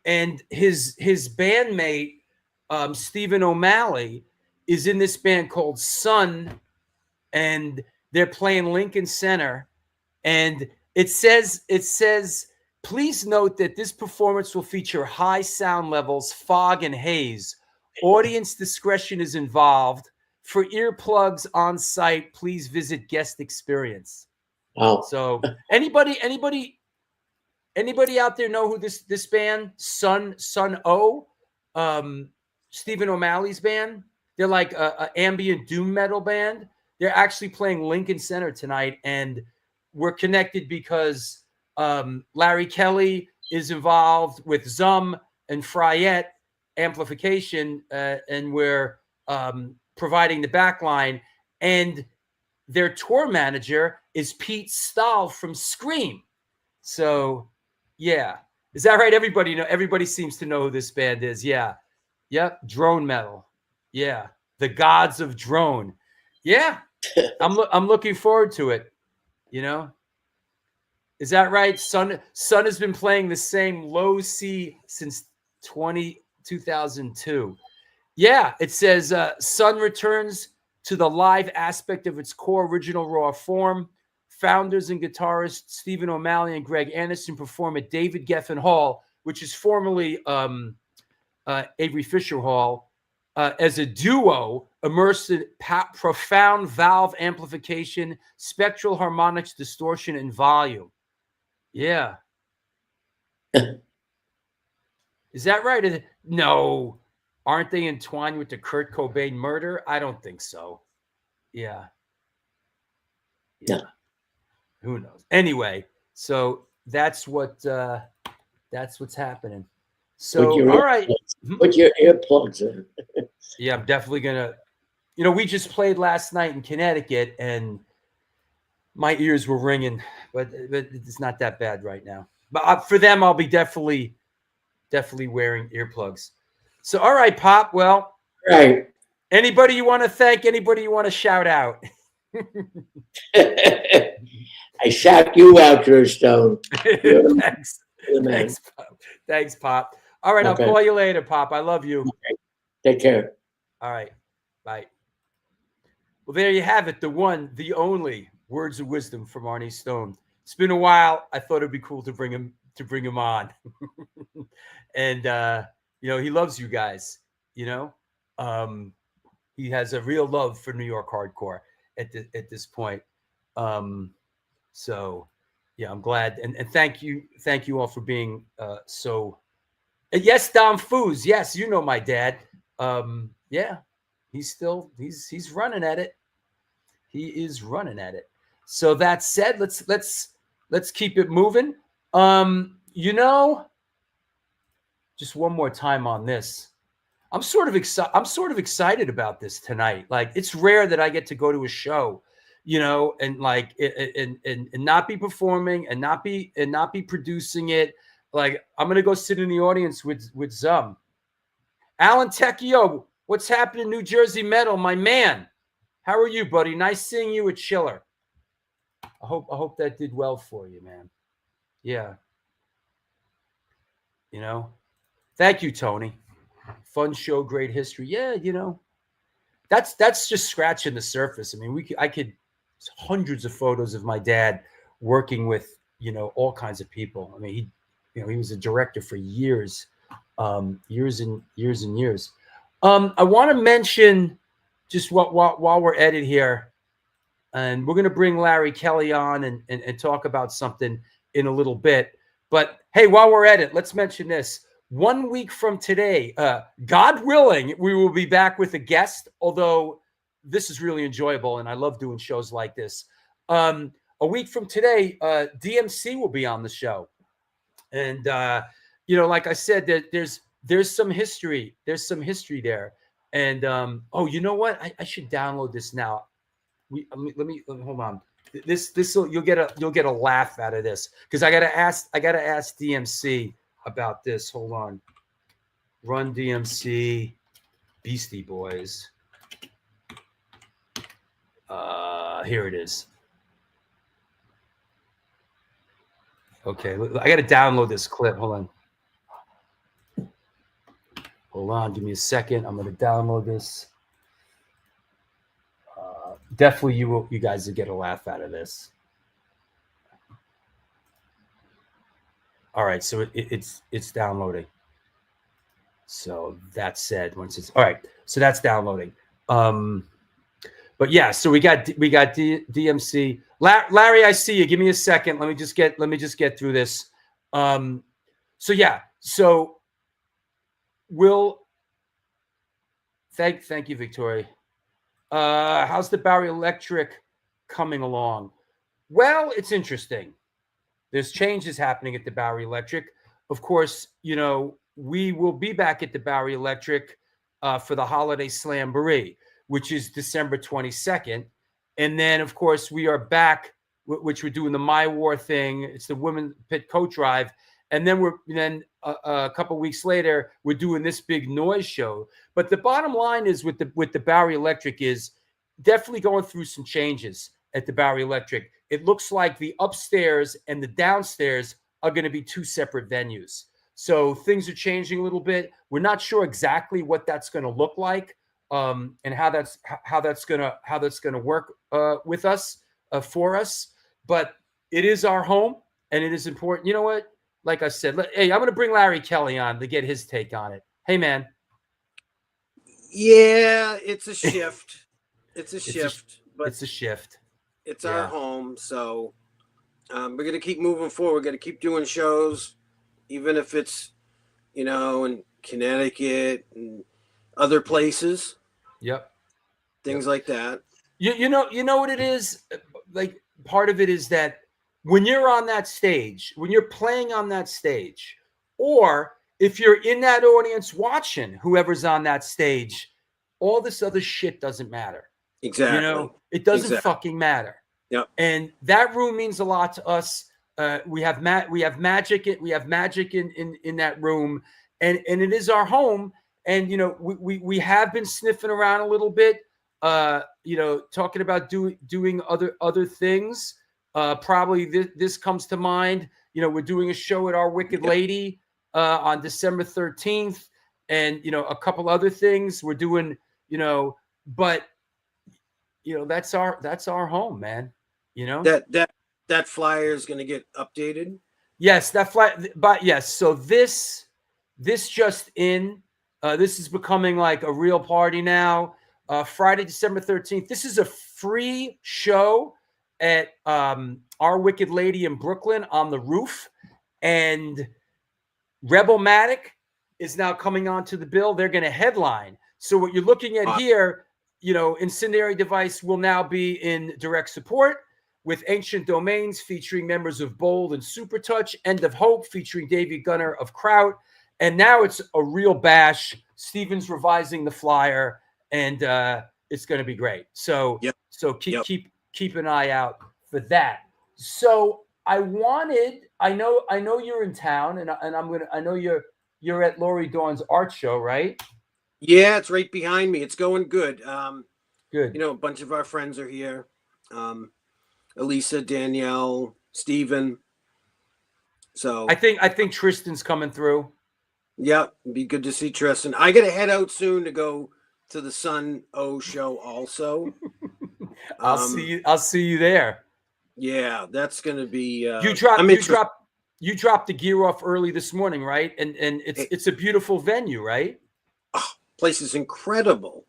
and his bandmate Stephen O'Malley is in this band called Sun, and they're playing Lincoln Center. And it says, please note that this performance will feature high sound levels, fog, and haze. Audience discretion is involved. For earplugs on site, please visit guest experience. Wow. So anybody out there know who this band, Sun O, Stephen O'Malley's band? They're like a ambient doom metal band. They're actually playing Lincoln Center tonight, and we're connected because Larry Kelly is involved with Zum and Fryette amplification, and we're providing the backline. And their tour manager is Pete Stahl from Scream. So, yeah. Is that right? Everybody seems to know who this band is. Yeah. Yep. Drone metal. Yeah. The Gods of Drone. Yeah. I'm looking forward to it. You know? Is that right? Sun has been playing the same low C since 2002. Yeah. It says Sun returns to the live aspect of its core original raw form. Founders and guitarists Stephen O'Malley and Greg Anderson perform at David Geffen Hall, which is formerly Avery Fisher Hall, as a duo immersed in profound valve amplification, spectral harmonics, distortion, and volume. Yeah. Is that right? No. Aren't they entwined with the Kurt Cobain murder? I don't think so. Yeah. Who knows? Anyway, so that's what's happening. So all right. Put your earplugs in. Yeah, I'm definitely gonna. You know, we just played last night in Connecticut, and my ears were ringing, but it's not that bad right now. But for them, I'll be definitely wearing earplugs. So, all right, Pop. Well, right. Anybody you want to thank? Anybody you want to shout out? I shout you out, Drew Stone. Thanks. Thanks, Pop. All right, okay. I'll call you later, Pop. I love you. Okay. Take care. All right. Bye. Well, there you have it. The one, the only words of wisdom from Arny Stone. It's been a while. I thought it'd be cool to bring him on. and he loves you guys. He has a real love for New York hardcore at this point. So yeah, I'm glad, and thank you all for being so. Yes, Dom Foos. Yes, my dad. Yeah, he's running at it. He is running at it. So that said, let's keep it moving. Just one more time on this. I'm sort of excited about this tonight. Like, it's rare that I get to go to a show, and like and not be performing and not be producing it. Like, I'm gonna go sit in the audience with Zum. Alan Tecchio, what's happening in New Jersey Metal, my man? How are you, buddy? Nice seeing you at Chiller. I hope that did well for you, man. Yeah. Thank you, Tony. Fun show, great history. Yeah, that's just scratching the surface. I mean, I could hundreds of photos of my dad working with, all kinds of people. I mean, he was a director for years, years and years and years. I want to mention just while we're at it here, and we're going to bring Larry Kelly on and talk about something in a little bit. But hey, while we're at it, let's mention this. 1 week from today, God willing, we will be back with a guest, although this is really enjoyable and I love doing shows like this. A week from today, DMC will be on the show. And, like I said, there's some history. There's some history there. And, you know what? I should download this now. Let me hold on. You'll get a laugh out of this, because I gotta ask DMC about this. Hold on. Run DMC, Beastie Boys. Here it is. Okay, I gotta download this clip. Hold on. Give me a second. I'm gonna download this. Definitely, you guys will get a laugh out of this. All right, so it's downloading. So that said, once it's all right, so that's downloading. But yeah, so we got DMC. Larry, I see you. Give me a second. Let me just get through this. So yeah, so we'll thank you, Victoria. How's the Bowery Electric coming along? Well, it's interesting. There's changes happening at the Bowery Electric. Of course, we will be back at the Bowery Electric for the Holiday Slamboree, which is December 22nd. And then, of course, we are back, which we're doing the My War thing. It's the Women Pit Coat Drive. And then a couple of weeks later, we're doing this big noise show. But the bottom line is with the Bowery Electric is definitely going through some changes at the Bowery Electric. It looks like the upstairs and the downstairs are going to be two separate venues. So things are changing a little bit. We're not sure exactly what that's going to look like, and how that's going to work with us, for us. But it is our home, and it is important. You know what? Like I said, hey, I'm going to bring Larry Kelly on to get his take on it. Hey, man. Yeah, it's a shift. It's a shift. But it's a shift. It's our home, so we're going to keep moving forward. We're going to keep doing shows, even if it's, in Connecticut and other places. Yep. Things like that. You know what it is? Like, part of it is that when you're on that stage, when you're playing on that stage, or if you're in that audience watching whoever's on that stage, all this other shit doesn't matter. Exactly. It doesn't fucking matter. Yep. And that room means a lot to us. We have magic in that room, and it is our home. And we have been sniffing around a little bit, talking about doing other things. Probably this comes to mind. We're doing a show at Our Wicked Lady on December 13th, and a couple other things we're doing. But that's our home, man. That flyer is going to get updated. Yes, that flyer. But yes, so this this just in. This is becoming like a real party now. Friday, December 13th. This is a free show at Our Wicked Lady in Brooklyn on the roof. And Rebelmatic is now coming onto the bill. They're going to headline. So what you're looking at here, Incendiary Device will now be in direct support with Ancient Domains featuring members of Bold and Supertouch, End of Hope featuring David Gunner of Kraut. And now it's a real bash. Steven's revising the flyer, and it's going to be great. So, keep an eye out for that. So I know you're in town, and I know you're at Lori Dawn's art show, right? Yeah, it's right behind me. It's going good. Good. A bunch of our friends are here. Elisa, Danielle, Steven. So I think Tristan's coming through. Yeah, it'd be good to see Tristan. I gotta head out soon to go to the Sun O show also. I'll see you there. Yeah, that's gonna be you dropped the gear off early this morning, right? And it's a beautiful venue, right? Oh, place is incredible.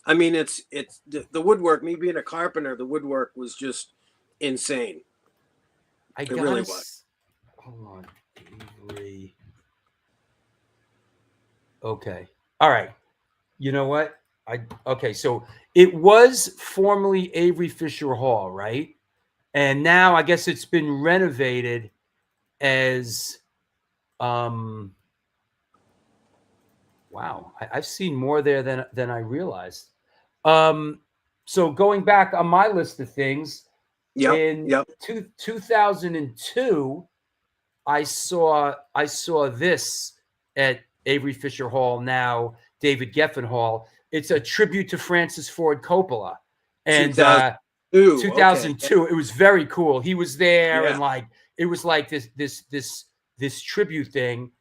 I mean, it's the woodwork, me being a carpenter, the woodwork was just insane. It really was. Hold on. Avery. Okay. All right. You know what? Okay. So it was formerly Avery Fisher Hall, right? And now I guess it's been renovated as, wow. I've seen more there than I realized. So going back on my list of things, in 2002, I saw this at Avery Fisher Hall, now David Geffen Hall. It's a tribute to Francis Ford Coppola. And 2002, it was very cool. He was there, and like it was like this tribute thing,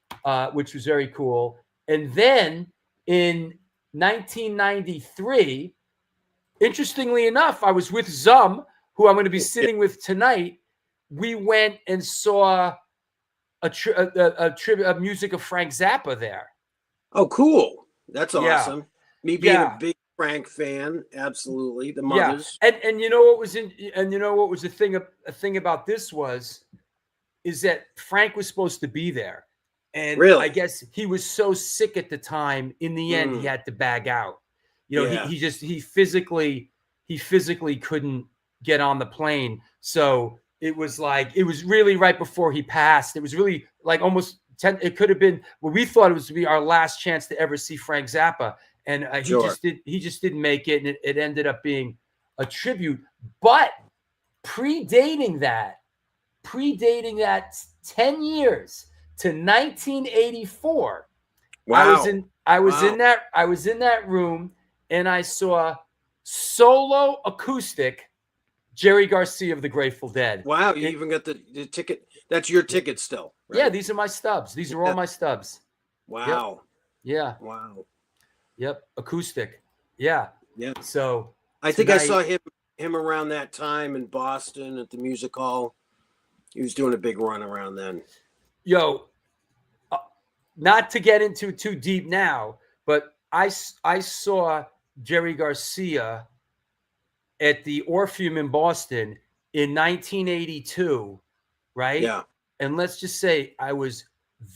which was very cool. And then in 1993, interestingly enough, I was with Zum, who I'm going to be sitting with tonight. We went and saw a music of Frank Zappa there. Oh, cool! That's awesome. Me being a big Frank fan, absolutely. The mothers. And you know what was the thing about this is that Frank was supposed to be there, and really? I guess he was so sick at the time. In the end, he had to bag out. He physically couldn't get on the plane, so. It was really right before he passed. It was really like almost 10. It could have been we thought it was to be our last chance to ever see Frank Zappa. And he just didn't make it. And it ended up being a tribute, but predating that 10 years to 1984. Wow. I was in that room, and I saw solo acoustic Jerry Garcia of the Grateful Dead. Wow, you even got the ticket. That's your ticket still, right? Yeah, these are my stubs. These are all my stubs. Wow. Yep. Yeah. Wow. Yep. Acoustic. Yeah. Yeah. So I think I saw him around that time in Boston at the Music Hall. He was doing a big run around then. Yo, not to get into too deep now, but I saw Jerry Garcia at the Orpheum in Boston in 1982, right? Yeah. And let's just say I was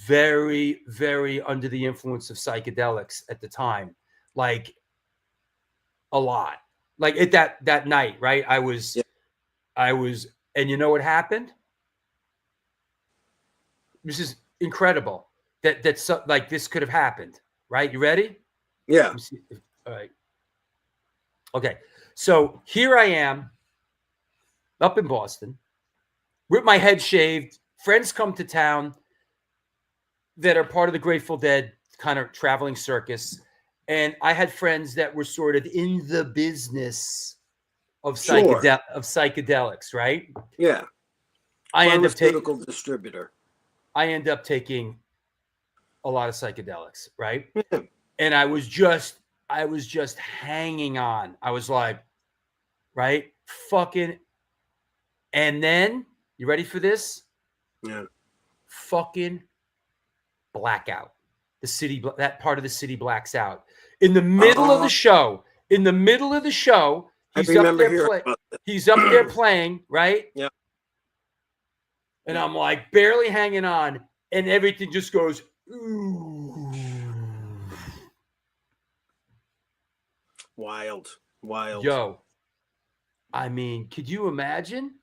very, very under the influence of psychedelics at the time, like a lot. Like at that night, right? I was, and you know what happened? This is incredible that like this could have happened, right? You ready? Yeah. All right. Okay. So here I am up in Boston with my head shaved. Friends come to town that are part of the Grateful Dead kind of traveling circus. And I had friends that were sort of in the business of psychedelics, right? Yeah. I end up taking a lot of psychedelics, right? Yeah. And I was just hanging on. I was like, right? Fucking. And then, you ready for this? Yeah. Fucking blackout. that part of the city blacks out. In the middle of the show, he's up there playing, right? Yeah. And I'm like barely hanging on, and everything just goes, ooh. Wild. Yo, I mean, could you imagine?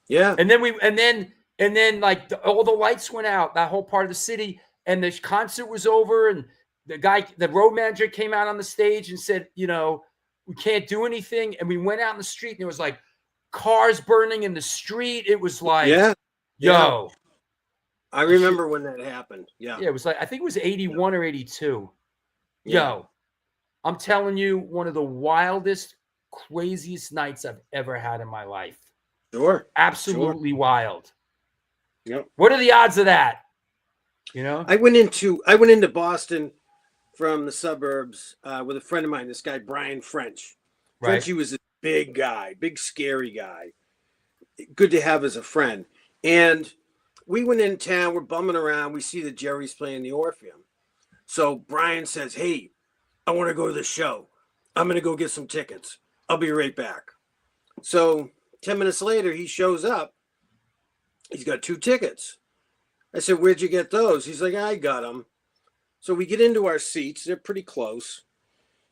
Yeah. And then like all the lights went out, that whole part of the city, and the concert was over, and the road manager came out on the stage and said, you know, we can't do anything. And we went out in the street, and there was like cars burning in the street. It was like, yo. I remember when that happened. Yeah. Yeah, it was like, I think it was 81 or 82. Yeah. Yo, I'm telling you, one of the wildest, craziest nights I've ever had in my life. Sure. Absolutely wild. Yep. What are the odds of that? You know? I went into Boston from the suburbs with a friend of mine, this guy, Brian French. Right. Frenchie was a big guy, big, scary guy. Good to have as a friend. And we went in town, we're bumming around. We see that Jerry's playing the Orpheum. So Brian says, hey, I want to go to the show. I'm going to go get some tickets. I'll be right back. So 10 minutes later, he shows up. He's got 2 tickets. I said, where'd you get those? He's like, I got them. So we get into our seats. They're pretty close.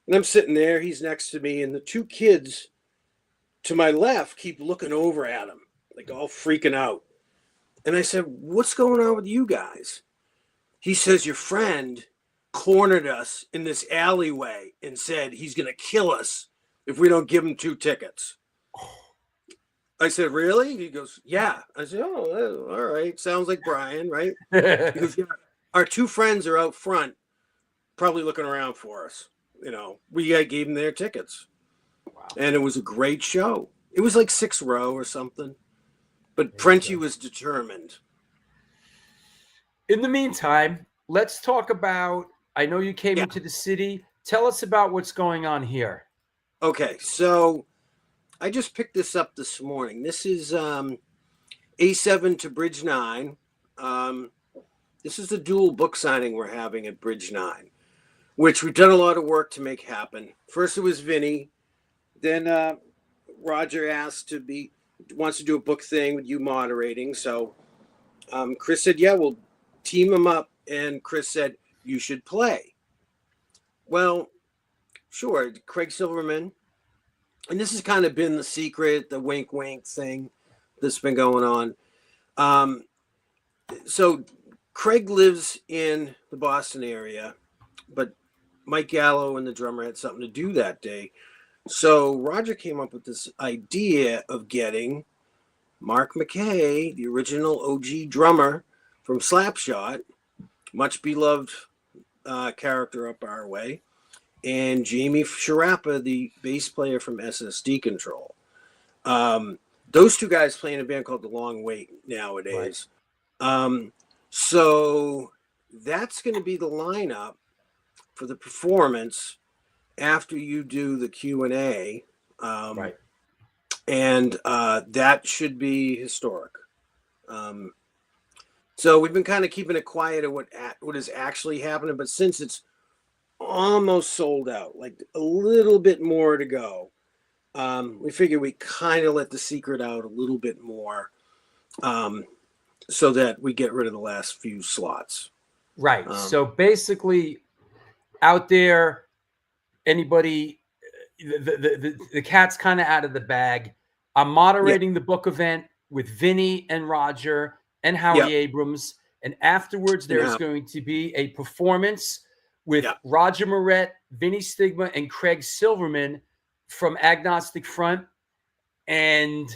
And I'm sitting there. He's next to me. And the 2 kids to my left keep looking over at him, like all freaking out. And I said, what's going on with you guys? He says, your friend cornered us in this alleyway and said he's going to kill us if we don't give him 2 tickets. I said, really? He goes, yeah. I said, oh, all right. Sounds like Brian, right? He goes, yeah. Our 2 friends are out front, probably looking around for us. You know, we gave them their tickets. Wow. And it was a great show. It was like 6th row or something. But Frenchie was determined. In the meantime, let's talk about, I know you came into the city. Tell us about what's going on here. Okay, so I just picked this up this morning. This is A7 to Bridge 9. This is the dual book signing we're having at Bridge 9, which we've done a lot of work to make happen. First it was Vinny. Then Roger wants to do a book thing with you moderating. So Chris said, yeah, we'll team them up. And Chris said, you should play. Well, sure, Craig Silverman. And this has kind of been the secret, the wink, wink thing that's been going on. So Craig lives in the Boston area, but Mike Gallo and the drummer had something to do that day. So Roger came up with this idea of getting Mark McKay, the original OG drummer from Slapshot, much beloved character up our way, and Jamie Sharappa, the bass player from SSD Control. Those 2 guys play in a band called The Long Wait nowadays. Right. So that's going to be the lineup for the performance after you do the Q&A. Right. And that should be historic. So we've been kind of keeping it quiet of what is actually happening, but since it's almost sold out, like a little bit more to go, we figured we kind of let the secret out a little bit more, so that we get rid of the last few slots. Right. So basically, out there, anybody, the cat's kind of out of the bag. I'm moderating the book event with Vinny and Roger and Howie Abrams. And afterwards, there's going to be a performance with Roger Moret, Vinny Stigma, and Craig Silverman from Agnostic Front, and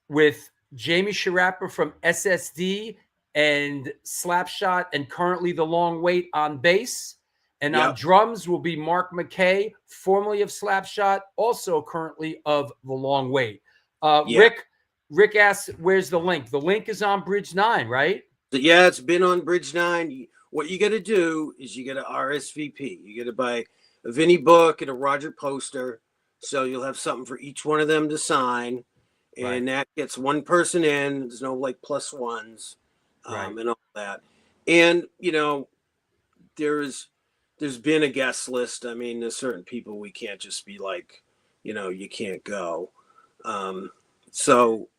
with Jamie Sharappa from SSD and Slapshot, and currently The Long Wait on bass. And on drums will be Mark McKay, formerly of Slapshot, also currently of The Long Wait. Rick asks, where's the link? The link is on Bridge 9, right? Yeah, it's been on Bridge 9. What you got to do is you got to RSVP. You got to buy a Vinny book and a Roger poster. So you'll have something for each one of them to sign. And that gets one person in. There's no like plus ones and all that. And, you know, there's been a guest list. I mean, there's certain people we can't just be like, you can't go. So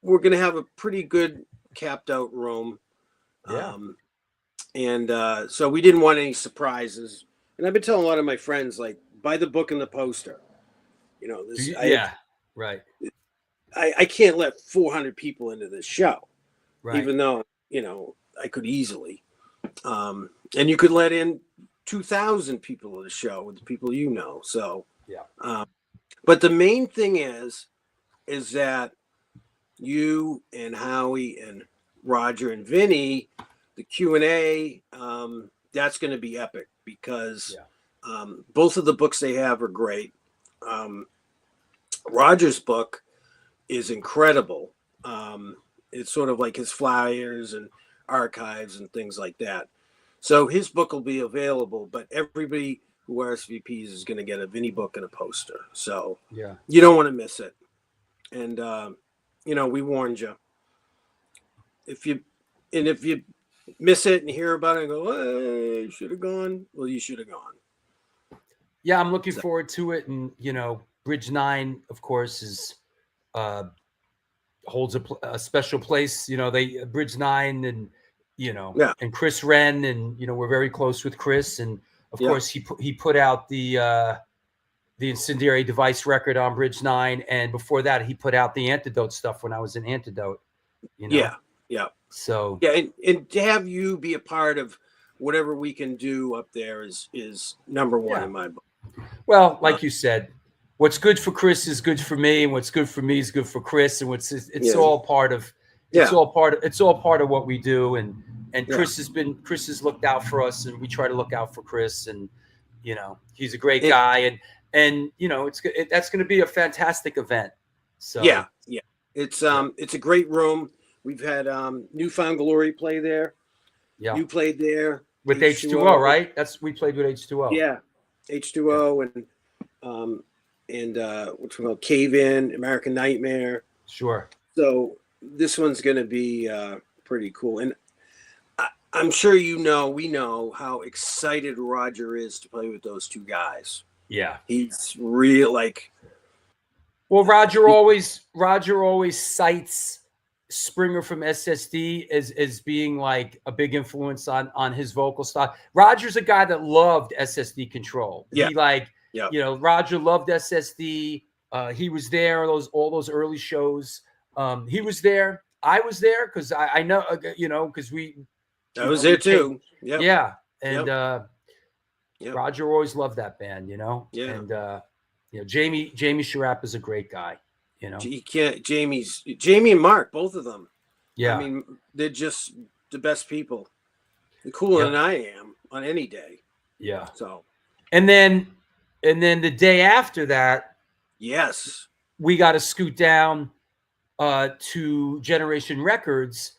we're going to have a pretty good capped out room. Yeah. And so we didn't want any surprises. And I've been telling a lot of my friends, like, buy the book and the poster. Right. I can't let 400 people into this show, Right. even though, I could easily. And you could let in 2,000 people to the show with the people So, yeah. But the main thing is that you and Howie and Roger and Vinny, the Q&A, that's going to be epic because both of the books they have are great. Roger's book is incredible. It's sort of like his flyers and archives and things like that. So his book will be available, but everybody who RSVPs is going to get a Vinny book and a poster. So you don't want to miss it. And, we warned you. If you miss it and hear about it and go, hey, you should have gone. Well, you should have gone. Yeah, I'm looking forward to it. And, Bridge 9, of course, is holds a special place. Bridge 9 and, and Chris Wren, and, we're very close with Chris. And, of course, he put out the Incendiary Device record on Bridge 9. And before that, he put out the Antidote stuff when I was in Antidote. Yeah. So and to have you be a part of whatever we can do up there is number one in my book. Well, like you said, what's good for Chris is good for me, and what's good for me is good for Chris, and it's all part of it's all part of what we do. And Chris has looked out for us, and we try to look out for Chris, and he's a great guy, and that's going to be a fantastic event. So it's a great room. We've had Newfound Glory play there. Yeah, you played there with H2O, right? We played with H2O. Yeah, H2O and what's called Cave In, American Nightmare. Sure. So this one's going to be pretty cool, and I'm sure we know how excited Roger is to play with those two guys. Yeah, he's real like. Well, Roger always cites Springer from SSD as being like a big influence on his vocal style. Roger's a guy that loved SSD Control. Yeah. Roger loved SSD. He was there all those early shows. He was there. I was there because I know, because I was there too. Yep. Yeah. And Roger always loved that band, Yeah. And Jamie Sharap is a great guy. Jamie and Mark, both of them. Yeah. I mean, they're just the best people. They're cooler than I am on any day. Yeah. So, and then the day after that, yes, we got to scoot down to Generation Records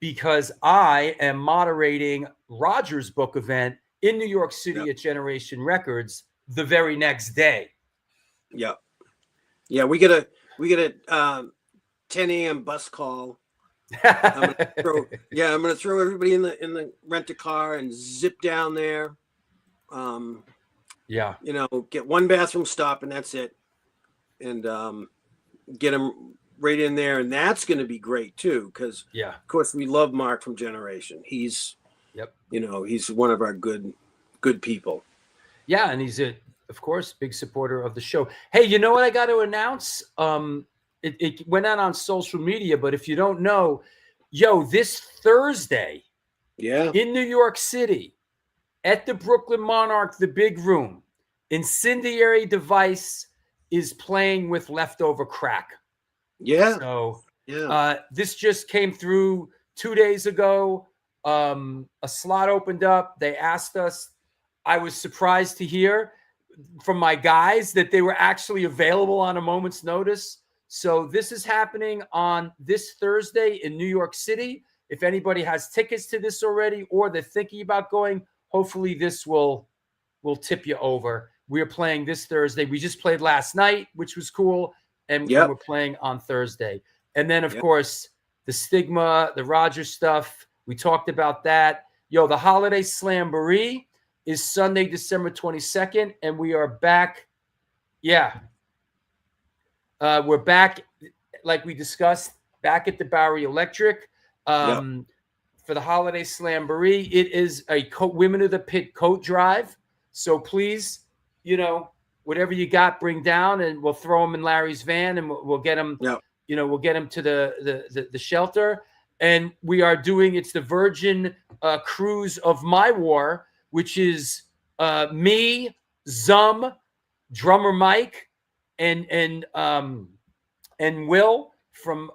because I am moderating Roger's book event in New York City at Generation Records the very next day. Yeah. Yeah, we get a 10 a.m. bus call. I'm gonna throw everybody in the rent a car and zip down there. Get one bathroom stop and that's it, and get them right in there, and that's going to be great too because of course we love Mark from Generation. He's he's one of our good people. Yeah, and he's of course, big supporter of the show. Hey, you know what I got to announce? It went out on social media, but if you don't know, this Thursday, in New York City, at the Brooklyn Monarch, the big room, Incendiary Device is playing with Leftover Crack. Yeah. So this just came through 2 days ago. A slot opened up. They asked us. I was surprised to hear from my guys that they were actually available on a moment's notice. So this is happening on this Thursday in New York City. If anybody has tickets to this already or they're thinking about going, hopefully this will tip you over. We're playing this Thursday. We just played last night, which was cool. And we're playing on Thursday. And then, of course, the Stigma, the Roger stuff. We talked about that. The Holiday Slamboree. is Sunday, December 22nd, and we are back. Yeah. We're back, like we discussed, back at the Bowery Electric for the Holiday Slamboree. It is a Women of the Pit coat drive. So please, whatever you got, bring down, and we'll throw them in Larry's van, and we'll get them, we'll get them to the shelter. And we are doing, it's the Virgin Cruise of My War, which is me, Zum, drummer Mike, and Will from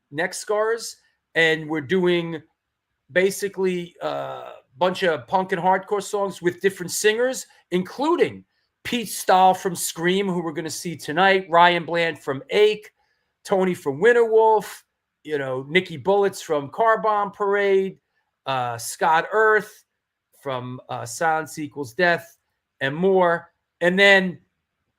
Neck Scars, and we're doing basically a bunch of punk and hardcore songs with different singers, including Pete Stahl from Scream, who we're going to see tonight, Ryan Bland from Ache, Tony from Winterwolf, Nikki Bullets from Car Bomb Parade, Scott Earth from Silence Equals Death, and more. And then,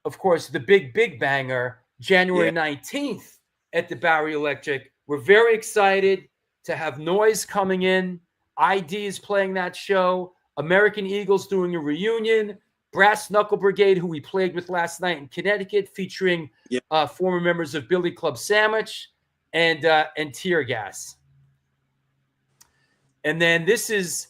of course, the big banger, January 19th at the Bowery Electric. We're very excited to have Noise coming in. Aide is playing that show. American Eagles doing a reunion. Brass Knuckle Brigade, who we played with last night in Connecticut, featuring former members of Billy Club Sandwich and Tear Gas. And then this is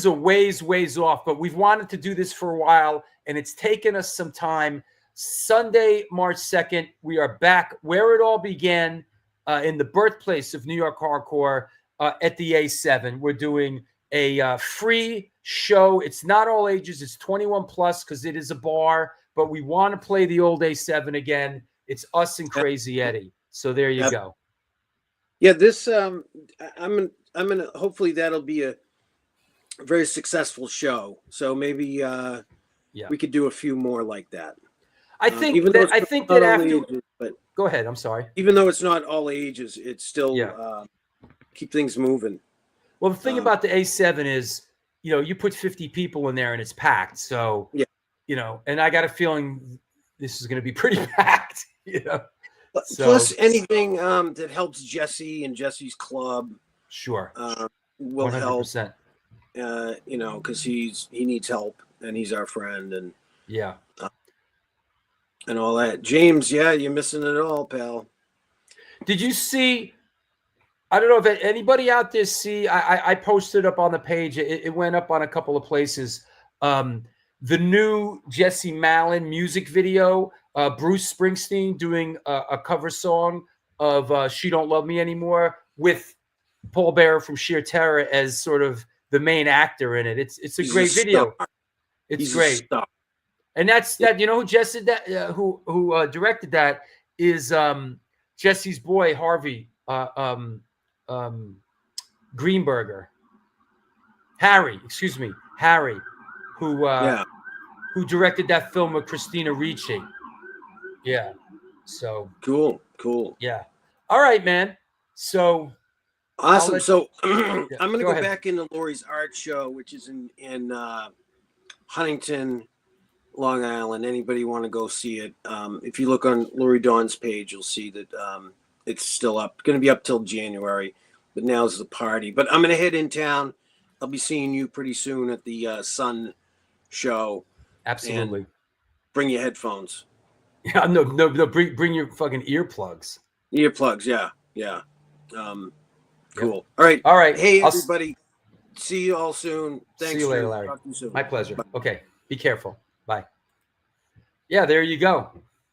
a ways off, but we've wanted to do this for a while, and it's taken us some time. Sunday, March 2nd, we are back where it all began, in the birthplace of New York hardcore, at the A7. We're doing a free show. It's not all ages. It's 21 plus because it is a bar, but we want to play the old A7 again. It's us and Crazy Eddie. So there you go. Yeah, this I'm gonna hopefully that'll be a very successful show. So maybe we could do a few more like that. I think that after ages, but go ahead. I'm sorry. Even though it's not all ages, it's still keep things moving. Well, the thing about the A7 is, you put 50 people in there and it's packed. So, and I got a feeling this is going to be pretty packed, So, plus anything that helps Jesse and Jesse's club. Sure. Will 100%. Help. Because he needs help and he's our friend and and all that. James, you're missing it all, pal. Did you see? I don't know if anybody out there see. I posted up on the page. It went up on a couple of places. The new Jesse Malin music video. Bruce Springsteen doing a cover song of "She Don't Love Me Anymore" with Paul Bearer from Sheer Terror as sort of the main actor in it. It's a great video. It's great. And that's that. You know who Jesse that who directed that is Jesse's boy Harvey Greenberger. Harry, who directed that film with Christina Ricci. Yeah. So cool. Yeah. All right, man. So awesome. So I'm gonna go back into Lori's art show, which is in Huntington, Long Island. Anybody want to go see it? If you look on Lori Dawn's page, you'll see that it's still up. Going to be up till January, but now's the party. But I'm going to head in town. I'll be seeing you pretty soon at the Sun show. Absolutely. Bring your headphones. Yeah, no. Bring your fucking earplugs. Earplugs, yeah. Cool. All right. Hey, everybody. See you all soon. Thanks. See you later, Larry. Talk to you soon. My pleasure. Bye. Okay. Be careful. Bye. Yeah, there you go.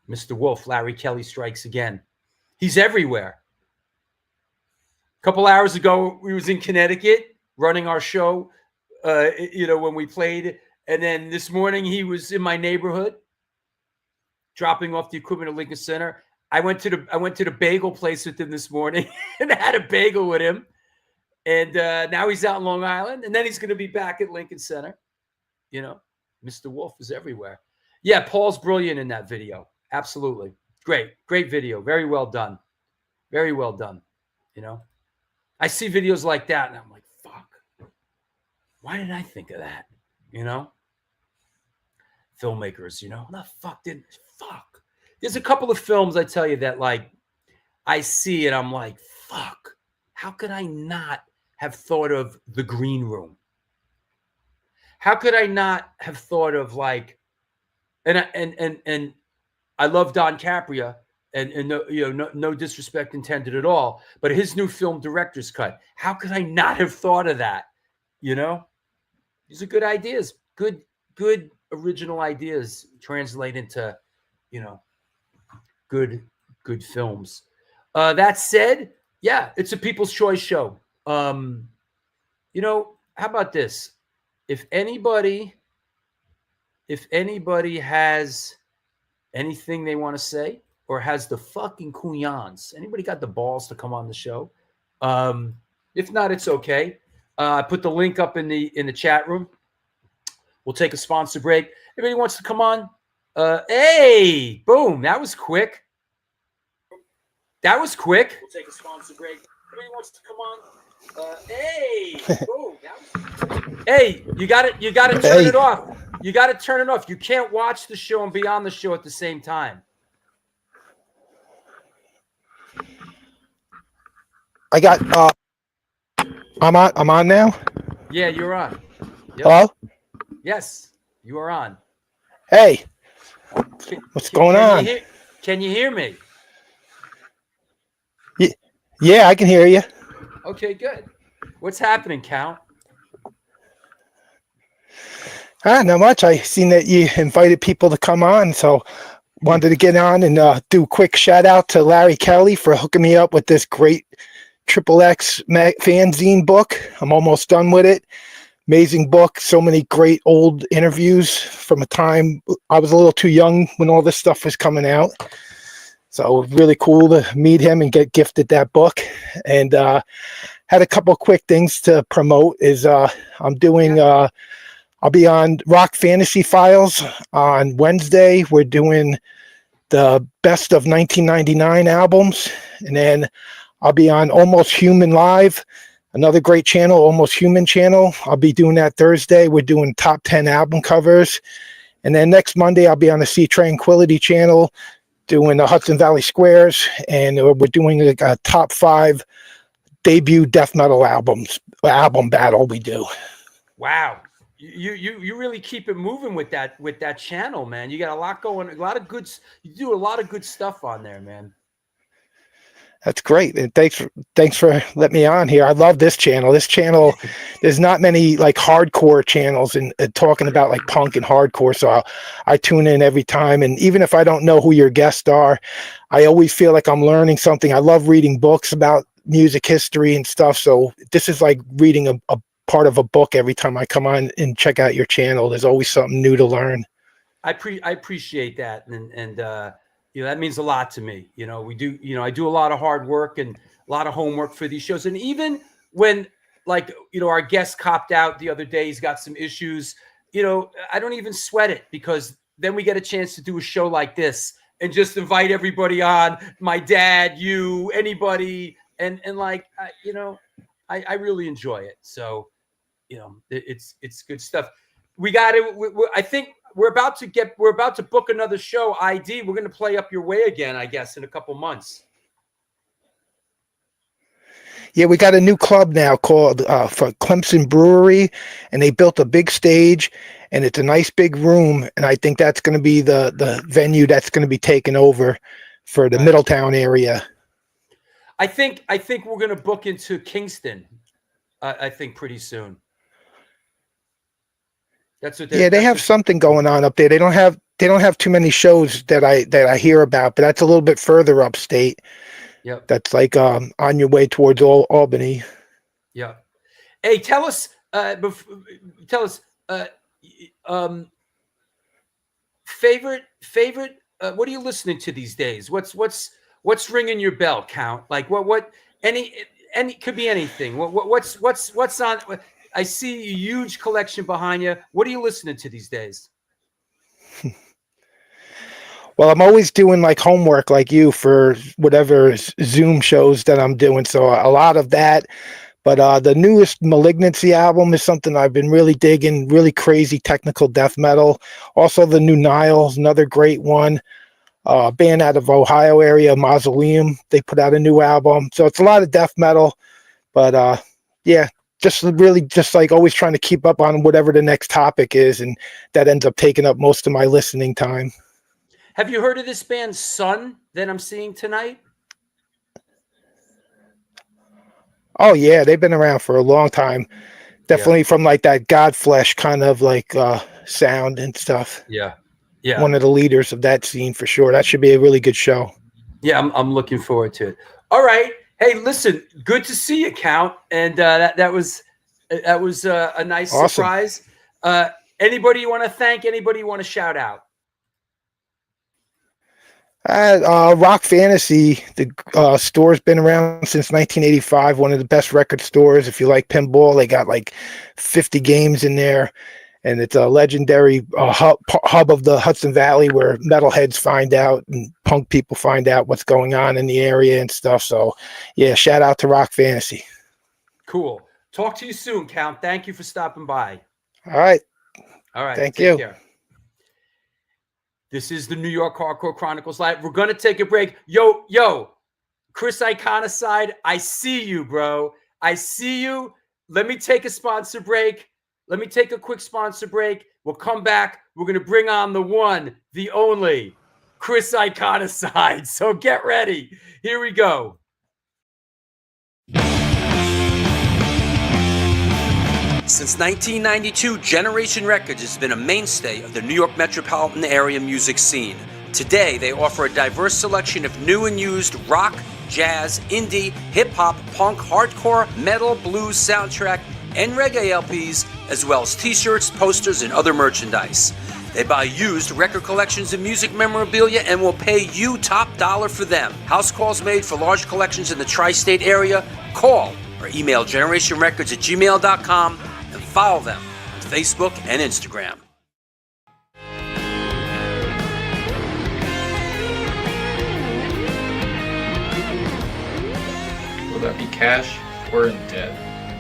Mr. Wolf, Larry Kelly strikes again. He's everywhere. A couple hours ago, we was in Connecticut running our show, when we played. And then this morning, he was in my neighborhood, dropping off the equipment at Lincoln Center. I went to the bagel place with him this morning and had a bagel with him. And now he's out in Long Island. And then he's going to be back at Lincoln Center. Mr. Wolf is everywhere. Yeah, Paul's brilliant in that video. Absolutely. Great video. Very well done. Very well done. I see videos like that and I'm like, fuck. Why didn't I think of that? Filmmakers, no, fuck. There's a couple of films I tell you that like I see and I'm like, fuck. How could I not have thought of The Green Room? how could I not have thought of like, and I love Don Capria, and no, no disrespect intended at all, but his new film director's cut. How could I not have thought of that? You know, these are good ideas, good original ideas translate into, good films. That said, yeah, it's a People's Choice show. How about this? If anybody has anything they want to say or has the fucking kuyans, anybody got the balls to come on the show? If not, it's okay. I put the link up in the chat room. We'll take a sponsor break. Anybody wants to come on? Hey, boom. That was quick. We'll take a sponsor break. Anybody wants to come on? Hey, boom. Hey, you got to turn it off. You got to turn it off. You can't watch the show and be on the show at the same time. I got I'm on now. Yeah, you're on. Yep. Hello? Yes, you are on. Hey. What's going on? Can you hear me? Yeah, I can hear you. Okay, good. What's happening, Count? Not much. I seen that you invited people to come on, so wanted to get on and do a quick shout out to Larry Kelly for hooking me up with this great XXX fanzine book. I'm almost done with it. Amazing book. So many great old interviews from a time I was a little too young when all this stuff was coming out. So really cool to meet him and get gifted that book. And had a couple quick things to promote. Is I'm doing I'll be on Rock Fantasy Files on Wednesday. We're doing the best of 1999 albums, and then I'll be on Almost Human Live, another great channel, Almost Human channel. I'll be doing that Thursday. We're doing top 10 album covers. And then next Monday, I'll be on the Sea Tranquility channel doing the Hudson Valley Squares, and we're doing a top 5 debut death metal album battle we do. Wow. You really keep it moving with that channel, man. You got a lot going, you do a lot of good stuff on there, man. That's great. And thanks for letting me on here. I love this channel. This channel, there's not many like hardcore channels and talking about like punk and hardcore. So I tune in every time. And even if I don't know who your guests are, I always feel like I'm learning something. I love reading books about music history and stuff. So this is like reading a part of a book every time I come on and check out your channel. There's always something new to learn. I appreciate that. And that means a lot to me. We do, I do a lot of hard work and a lot of homework for these shows. And even when our guest copped out the other day, he's got some issues, I don't even sweat it, because then we get a chance to do a show like this and just invite everybody on, my dad, you, anybody. And I really enjoy it. So, it's good stuff. I think we're about to book another show. Aide, we're going to play Up Your Way again, I guess, in a couple months. Yeah, we got a new club now called for Clemson Brewery, and they built a big stage, and it's a nice big room, and I think that's going to be the venue that's going to be taken over for the Middletown area. I think we're going to book into Kingston. I think pretty soon. That's what. They have something going on up there. They don't have too many shows that I hear about, but that's a little bit further upstate. Yep. That's like on your way towards Albany. Yeah. Hey, tell us. Favorite. What are you listening to these days? What's ringing your bell, Count? Like what? Any could be anything. What's on? I see a huge collection behind you. What are you listening to these days? Well, I'm always doing like homework like you for whatever Zoom shows that I'm doing. So a lot of that. But the newest Malignancy album is something I've been really digging, really crazy technical death metal. Also the new Niles, another great one. Band out of Ohio area, Mausoleum. They put out a new album. So it's a lot of death metal. But just really just like always trying to keep up on whatever the next topic is, and that ends up taking up most of my listening time. Have you heard of this band Sun that I'm seeing tonight? Oh yeah, they've been around for a long time. Definitely from like that Godflesh kind of like sound and stuff. Yeah. Yeah. One of the leaders of that scene for sure. That should be a really good show. Yeah, I'm looking forward to it. All right. Hey, listen, good to see you, Count. And that was a nice Awesome. surprise. Anybody you want to thank? Anybody you want to shout out? Rock Fantasy, the store's been around since 1985. One of the best record stores. If you like pinball, they got like 50 games in there, and it's a legendary hub of the Hudson Valley where metalheads find out and punk people find out what's going on in the area and stuff. So, yeah, shout out to Rock Fantasy. Cool. Talk to you soon, Count. Thank you for stopping by. All right. All right. Thank take you. Care. This is the New York Hardcore Chronicles Live. We're going to take a break. Yo, Chris Iconicide, I see you, bro. I see you. Let me take a sponsor break. Let me take a quick sponsor break. We'll come back. We're going to bring on the one, the only, Chris Iconicide. So get ready. Here we go. Since 1992, Generation Records has been a mainstay of the New York metropolitan area music scene. Today, they offer a diverse selection of new and used rock, jazz, indie, hip-hop, punk, hardcore, metal, blues, soundtrack, and reggae LPs, as well as t-shirts, posters, and other merchandise. They buy used record collections and music memorabilia and will pay you top dollar for them. House calls made for large collections in the tri-state area. Call or email generationrecords@gmail.com and follow them on Facebook and Instagram. Will that be cash or in debt?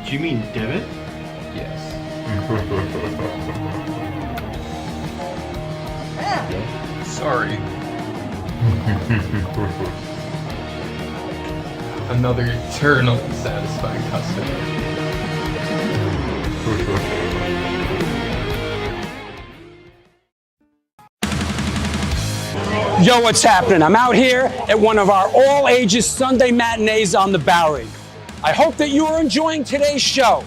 Do you mean debit? Yes. Sorry. Another eternally satisfied customer. Yo, what's happening? I'm out here at one of our all-ages Sunday matinees on the Bowery. I hope that you are enjoying today's show.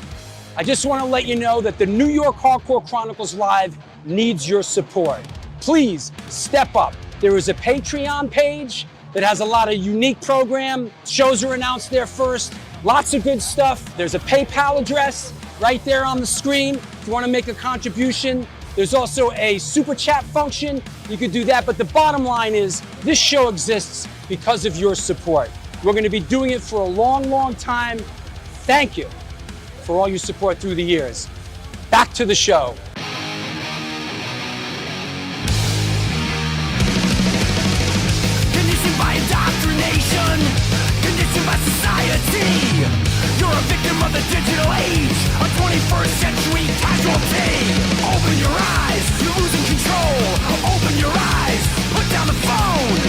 I just want to let you know that the New York Hardcore Chronicles Live needs your support. Please step up. There is a Patreon page that has a lot of unique program. Shows are announced there first. Lots of good stuff. There's a PayPal address right there on the screen if you want to make a contribution. There's also a super chat function. You could do that, but the bottom line is this show exists because of your support. We're going to be doing it for a long, long time. Thank you for all your support through the years. Back to the show. Conditioned by indoctrination, conditioned by society. You're a victim of the digital age, a 21st century casualty. Open your eyes, you're losing control. Open your eyes, put down the phone.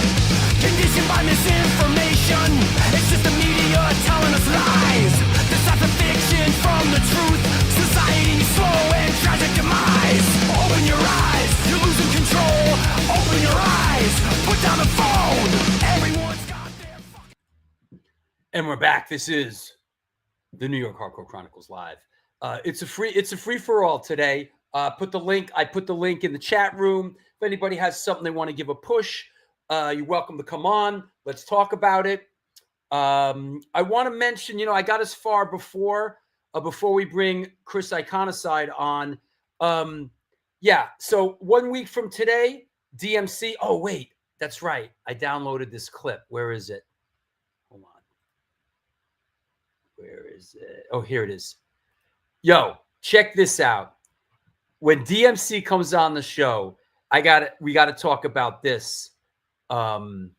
Conditioned by misinformation, it's just the media telling us lies. Decipher fiction from the truth, society's slow and tragic demise. Open your eyes, you're losing control. Open your eyes, put down the phone. Everyone's got their fucking... And we're back. This is the New York Hardcore Chronicles Live. It's a free for all today. I put the link in the chat room. If anybody has something they want to give a push, you're welcome to come on. Let's talk about it. I want to mention, I got as far before we bring Chris Iconicide on. So 1 week from today, DMC. Oh, wait, that's right. I downloaded this clip. Where is it? Hold on. Where is it? Oh, here it is. Yo, check this out. When DMC comes on the show, we got to talk about this. Let me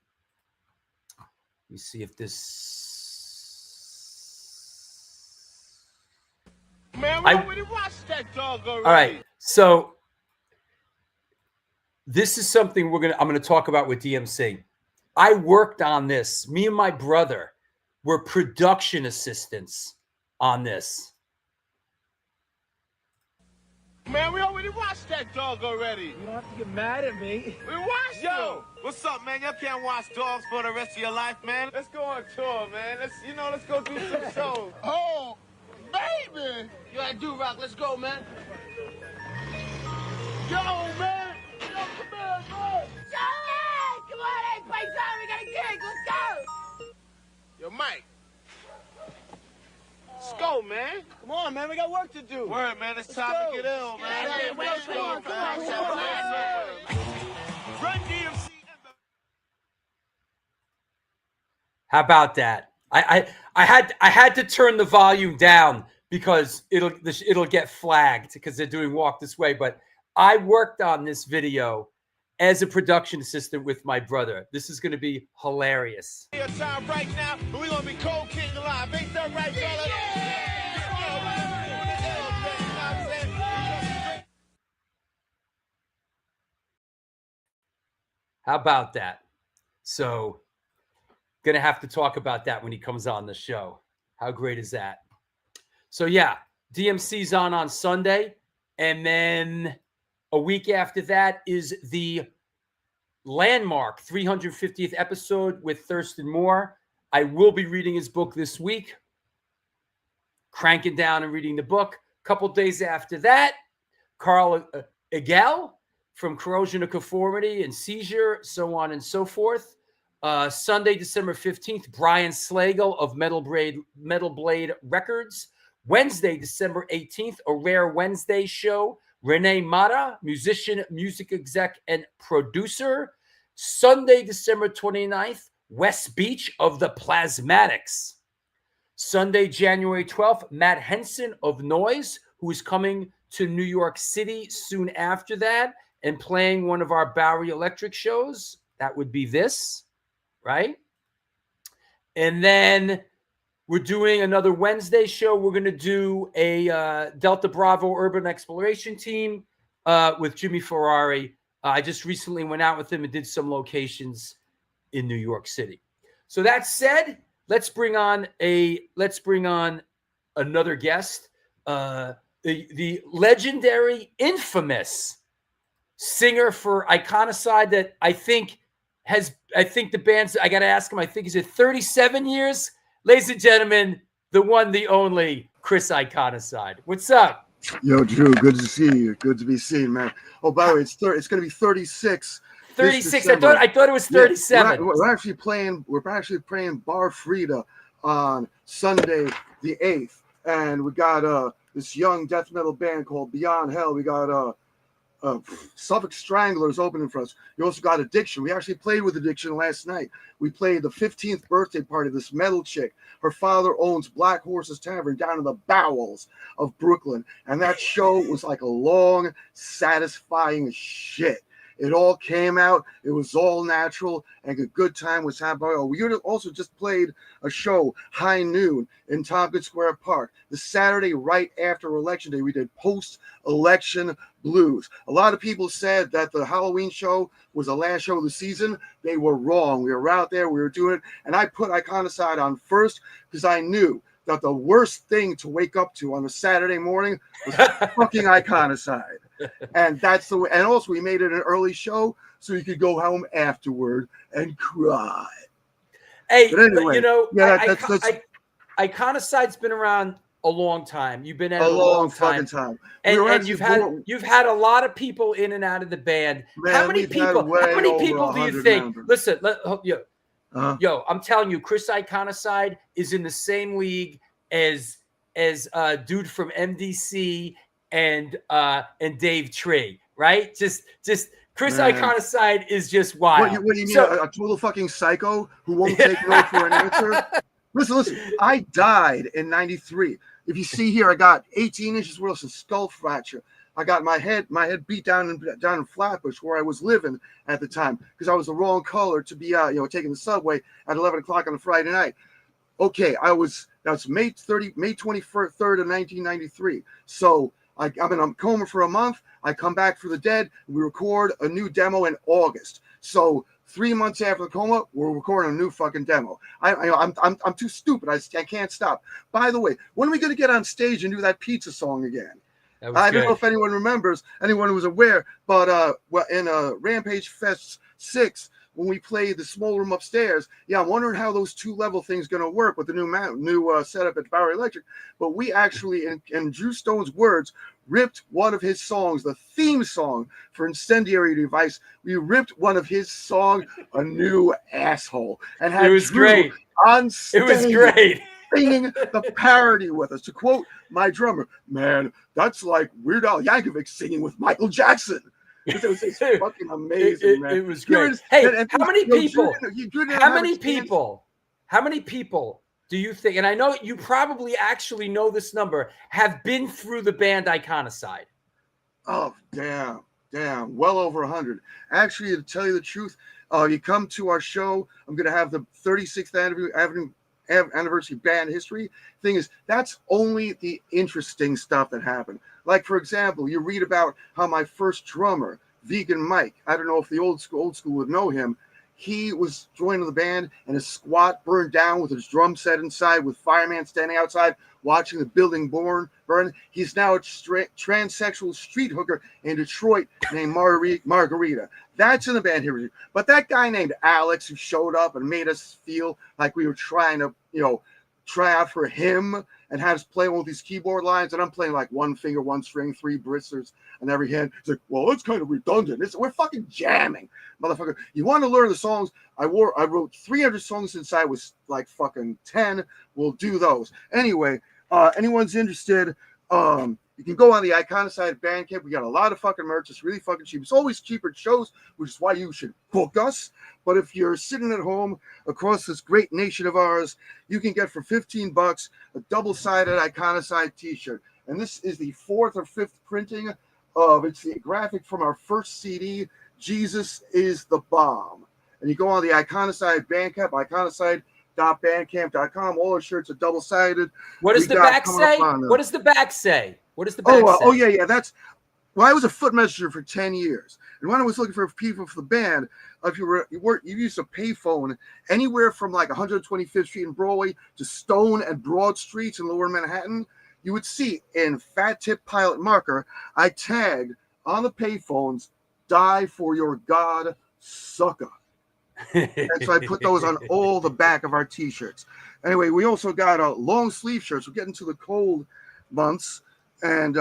see if this. Man, we already watched that dog already. All right, so this is something I'm gonna talk about with DMC. I worked on this. Me and my brother were production assistants on this. already watched that dog already. You don't have to get mad at me. We watched Yo, him. What's up, man? Y'all can't watch dogs for the rest of your life, man. Let's go on tour, man. Let's go do some shows. Oh, baby. Yo, I do rock. Let's go, man. Yo, man. Yo, come here, man. Charlie! Come on in, Paisan! We got a gig! Let's go! Yo, Mike. Let's go, man. Come on, man. We got work to do. Word, man. It's time to get ill, man. Yeah, Let's go, come on, man. Run DMC. How about that? I had to turn the volume down because it'll get flagged because they're doing Walk This Way. But I worked on this video as a production assistant with my brother. This is going to be hilarious. Your time right now, but we're gonna be Cold King alive. Ain't that right, fellas? How about that? So, gonna have to talk about that when he comes on the show. How great is that? So yeah, DMC's on Sunday, and then a week after that is the landmark 350th episode with Thurston Moore. I will be reading his book this week, cranking down and reading the book. A couple days after that, Carl Egel from Corrosion of Conformity and Seizure, so on and so forth. Sunday, December 15th, Brian Slagle of Metal Blade Records. Wednesday, December 18th, a Rare Wednesday show. Renee Mata, musician, music exec, and producer. Sunday, December 29th, West Beach of the Plasmatics. Sunday, January 12th, Matt Henson of Noise, who is coming to New York City soon after that and playing one of our Bowery Electric shows. That would be this, right? And then we're doing another Wednesday show. We're going to do a Delta Bravo Urban Exploration Team with Jimmy Ferrari. I just recently went out with him and did some locations in New York City. So that said, let's bring on another guest, the legendary, infamous singer for Iconicide that I think the band's, I got to ask him, I think, is it 37 years? Ladies and gentlemen, the one, the only Chris Iconicide. What's up? Yo, Drew, good to see you. Good to be seen, man. Oh, by the way, it's going to be 36. 36. I thought it was 37. Yeah, we're actually playing Bar Frida on Sunday the 8th, and we got this young death metal band called Beyond Hell. We got Suffolk Stranglers opening for us. You also got Addiction. We actually played with Addiction last night. We played the 15th birthday party of this metal chick. Her father owns Black Horses Tavern down in the bowels of Brooklyn. And that show was like a long, satisfying shit. It all came out. It was all natural, and a good time was had by all. We also just played a show, High Noon, in Tompkins Square Park. The Saturday right after Election Day, we did post-election blues. A lot of people said that the Halloween show was the last show of the season. They were wrong. We were out there. We were doing it. And I put Iconicide on first because I knew that the worst thing to wake up to on a Saturday morning was fucking Iconicide. And that's the way. And also, we made it an early show so you could go home afterward and cry. Hey, but anyway, you know, yeah, Iconicide's been around a long time. You've been at a long fucking time, and you've had a lot of people in and out of the band. Man, how many people do you think? Members. Listen, yo, I'm telling you, Chris Iconicide is in the same league as dude from MDC and Dave Tree, right? Just Chris Iconicide is just wild. What do you mean, a total fucking psycho who won't take no for an answer? Listen, I died in 93. If you see here, I got 18 inches worth of skull fracture. I got my head beat down in Flatbush, where I was living at the time, because I was the wrong color to be taking the subway at 11 o'clock on a Friday night. Okay, that's May 23rd of 1993. So I'm in a coma for a month. I come back for the Dead. We record a new demo in August. So 3 months after the coma, we're recording a new fucking demo. I'm too stupid. I can't stop. By the way, when are we going to get on stage and do that pizza song again? That was I don't know good. if anyone remembers, anyone was aware, but in Rampage Fest 6, when we played the small room upstairs, yeah, I'm wondering how those 2-level things going to work with the new setup at Bowery Electric. But we actually, in Drew Stone's words, ripped one of his songs, the theme song for Incendiary Device. We ripped one of his songs, A New Asshole, and had It was Drew great. on stage. It was great. Singing the parody with us. To quote my drummer, man, that's like Weird Al Yankovic singing with Michael Jackson. It was just fucking amazing, man. It was great. How many people do you think, and I know you probably actually know this number, have been through the band Iconicide? Oh, damn. Well over 100. Actually, to tell you the truth, you come to our show, I'm going to have the 36th anniversary band history. Thing is, that's only the interesting stuff that happened. Like, for example, you read about how my first drummer, Vegan Mike, I don't know if the old school would know him. He was joining the band, and his squat burned down with his drum set inside, with fireman standing outside watching the building burn. He's now a transsexual street hooker in Detroit named Margarita. That's in the band here. But that guy named Alex, who showed up and made us feel like we were trying to, try out for him, and had us play one of these keyboard lines, and I'm playing like one finger, one string, 3 bristers on every hand. It's like, well, it's kind of redundant. We're fucking jamming, motherfucker. You want to learn the songs? I wrote 300 songs since I was like fucking 10. We'll do those. Anyway, anyone's interested, you can go on the Iconicide Bandcamp. We got a lot of fucking merch. It's really fucking cheap. It's always cheaper at shows, which is why you should book us. But if you're sitting at home across this great nation of ours, you can get for $15 a double-sided Iconicide t-shirt. And this is the 4th or 5th printing of, it's the graphic from our first CD, Jesus is the Bomb. And you go on the Iconicide Bandcamp, iconicide.bandcamp.com. All our shirts are double-sided. What does the back say? What does the back say? What does the back say? Oh, yeah. I was a foot messenger for 10 years. And when I was looking for people for the band, if you used a payphone anywhere from like 125th Street in Broadway to Stone and Broad Streets in Lower Manhattan, you would see in fat tip pilot marker, I tagged on the payphones, "Die for your God, sucker." And so I put those on all the back of our t-shirts. Anyway, we also got long sleeve shirts. We're getting to the cold months, and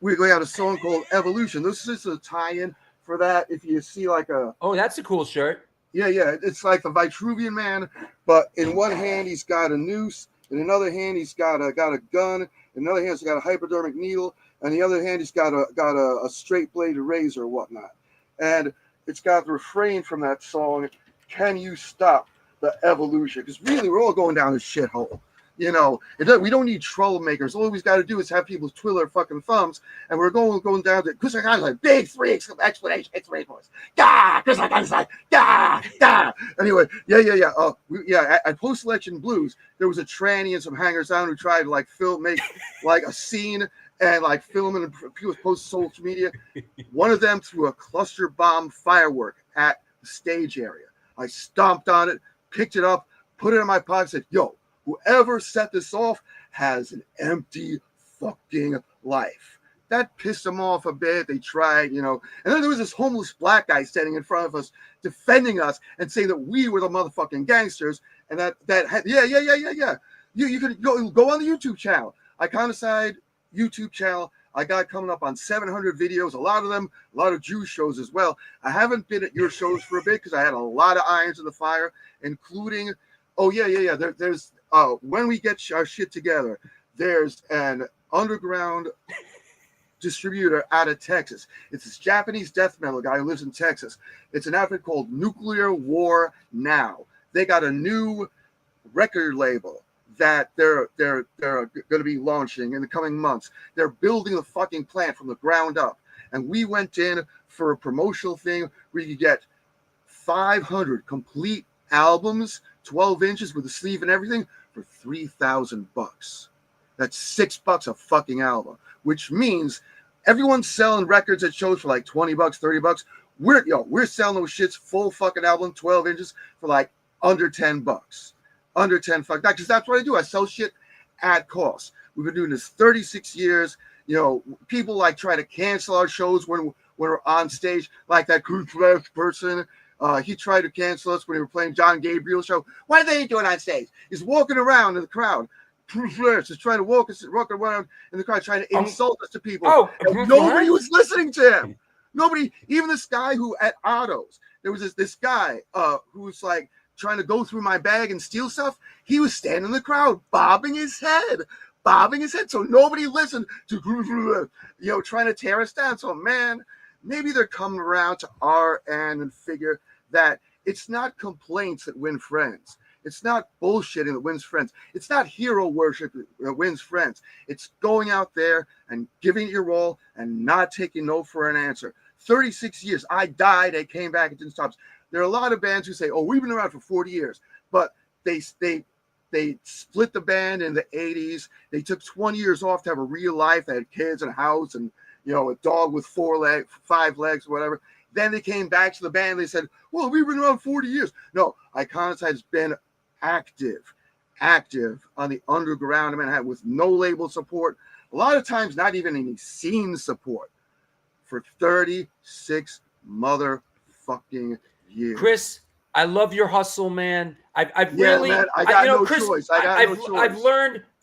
we got a song called Evolution. This is a tie-in for that. If you see like that's a cool shirt. Yeah, it's like the Vitruvian Man, but in one hand he's got a noose, in another hand he's got a gun, in another hand he's got a hypodermic needle, and the other hand he's got a straight bladed razor or whatnot. And it's got the refrain from that song, "Can you stop the evolution?" Because really, we're all going down this shithole. We don't need troublemakers. All we've got to do is have people twiddle their fucking thumbs, and we're going down to, because I got like big 3 exclamation points. Gah! Because I got like gah! Anyway, yeah. At Post-Election Blues, there was a tranny and some hangers on who tried to like make like a scene and like film it and people post social media. One of them threw a cluster bomb firework at the stage area. I stomped on it, picked it up, put it in my pocket, said, "Yo, whoever set this off has an empty fucking life." That pissed them off a bit. They tried, and then there was this homeless black guy standing in front of us, defending us and saying that we were the motherfucking gangsters. And yeah. You could go on the YouTube channel, Iconicide YouTube channel. I got coming up on 700 videos, a lot of Jew shows as well. I haven't been at your shows for a bit because I had a lot of irons in the fire, including, there's when we get our shit together, there's an underground distributor out of Texas. It's this Japanese death metal guy who lives in Texas. It's an outfit called Nuclear War Now. They got a new record label that they're going to be launching in the coming months. They're building the fucking plant from the ground up. And we went in for a promotional thing where you get 500 complete albums, 12 inches with a sleeve and everything, for $3,000. That's $6 a fucking album, which means everyone's selling records at shows for like $20, $30. We're selling those shits full fucking album, 12 inches for like under $10. Under 10 fuck that, because that's what I do. I sell shit at cost. We've been doing this 36 years. You know, people like try to cancel our shows when we're on stage, like that person. He tried to cancel us when we were playing John Gabriel's show. Why are they doing it on stage? He's walking around in the crowd. Just trying to walk around in the crowd, trying to insult us to people. And nobody was listening to him. Nobody, even this guy who at Otto's, there was this guy who was like trying to go through my bag and steal stuff. He was standing in the crowd, bobbing his head. So nobody listened to, trying to tear us down. So, man, maybe they're coming around to our end and figure that it's not complaints that win friends. It's not bullshitting that wins friends. It's not hero worship that wins friends. It's going out there and giving it your all and not taking no for an answer. 36 years. I died. I came back. It didn't stop. There are a lot of bands who say, oh, we've been around for 40 years. But they split the band in the 80s. They took 20 years off to have a real life. They had kids and a house and, a dog with 5 legs, whatever. Then they came back to the band. They said, well, we've been around 40 years. No, Iconics has been active on the underground with no label support. A lot of times, not even any scene support for 36 motherfucking years. Chris, I love your hustle, man. I've learned,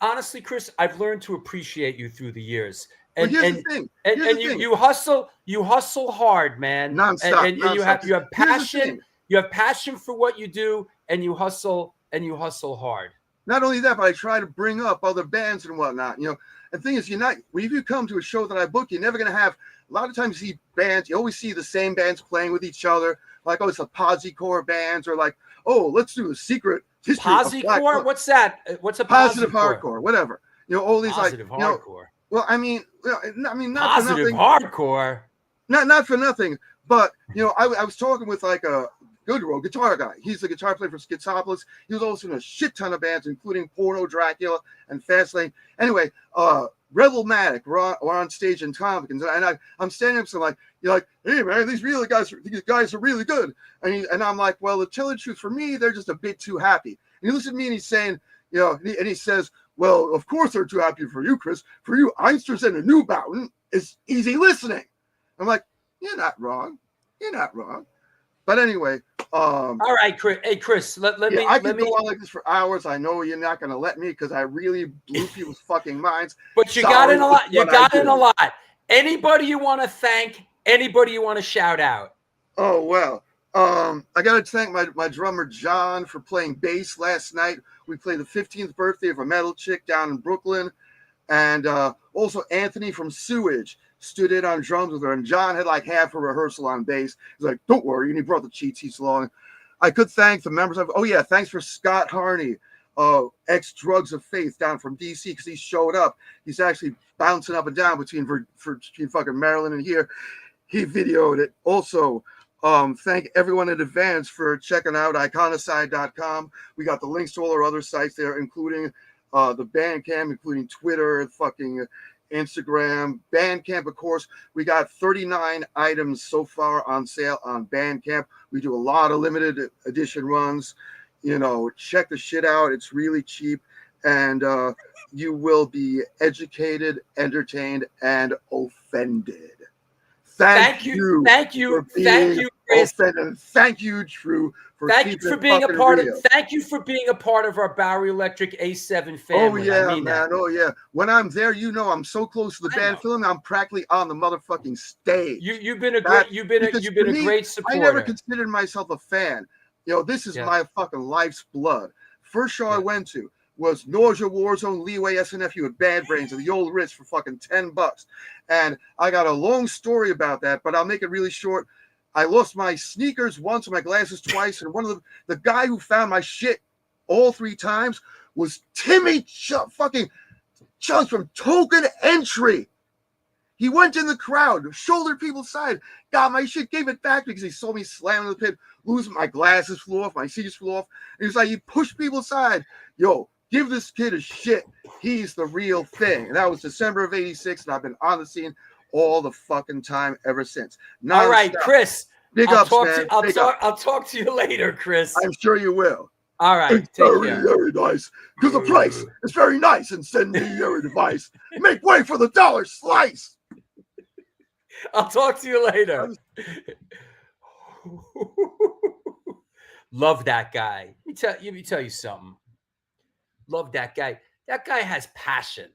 honestly, Chris, I've learned to appreciate you through the years. And the thing. You hustle hard, man. Nonstop. And you have passion. You have passion for what you do, and you hustle hard. Not only that, but I try to bring up other bands and whatnot. The thing is, if you come to a show that I book, you're never going to have. A lot of times you see bands, you always see the same bands playing with each other. Like, oh, it's a Posy-core bands, or like, oh, let's do a secret history. Posy-core? What's that? What's a positive hardcore? Whatever. All these positive hardcore. Well, I mean, not positive for nothing. Hardcore. Not for nothing, but I was talking with like a good old guitar guy. He's the guitar player for Schizopolis. He was also in a shit ton of bands, including Porno Dracula and Fastlane. Anyway, Rebelmatic were on stage in Tompkins, and I'm standing up, so like, you're like, hey man, these guys are really good, and I'm like, well, to tell the truth, for me, they're just a bit too happy. And he looks at me and he's saying, and he says, well, of course they're too happy for you, Chris. For you, Einsters and a New Mountain is easy listening. I'm like, you're not wrong. But anyway, all right, Chris. Hey, Chris, let me. I could go on like this for hours. I know you're not going to let me because I really blew people's fucking minds. But you got in a lot. You got in a lot. Anybody you want to thank? Anybody you want to shout out? Oh well, I got to thank my drummer John for playing bass last night. We played the 15th birthday of a metal chick down in Brooklyn, and also Anthony from Sewage stood in on drums with her, and John had like half a rehearsal on bass. He's like, don't worry, and he brought the cheat sheets along. I could thank the members of, thanks for Scott Harney, ex-Drugs of Faith down from DC, because he showed up. He's actually bouncing up and down between fucking Maryland and here. He videoed it. Also, thank everyone in advance for checking out iconicide.com. We got the links to all our other sites there, including the Bandcamp, including Twitter, fucking Instagram, Bandcamp, of course. We got 39 items so far on sale on Bandcamp. We do a lot of limited edition runs. Check the shit out. It's really cheap, and you will be educated, entertained, and offended. Thank you, Chris. And thank you, Drew. Thank you for being a part of. Thank you for being a part of our Bowery Electric A7 family. Oh yeah, man. Oh yeah. When I'm there, I'm so close to the band film. I'm practically on the motherfucking stage. You've been a great supporter. I never considered myself a fan. This is my fucking life's blood. First show I went to was Nausea, Warzone, Leeway, SNFU at Bad Brains at the old Ritz for fucking $10. And I got a long story about that, but I'll make it really short. I lost my sneakers once and my glasses twice. And one of the guy who found my shit all 3 times was Timmy fucking Chunks from Token Entry. He went in the crowd, shouldered people aside, got my shit, gave it back because he saw me slamming the pit, losing my glasses flew off, my sneakers flew off. And he was like, he pushed people aside. Yo, give this kid a shit. He's the real thing. And that was December of '86, and I've been on the scene all the fucking time ever since. All right, Chris. Big ups, man. I'll talk to you later, Chris. I'm sure you will. All right. It's Take very, care. very nice. Because the price is very nice and send me your device. Make way for the dollar slice. I'll talk to you later. Love that guy. Let me tell you something. Love that guy. That guy has passion.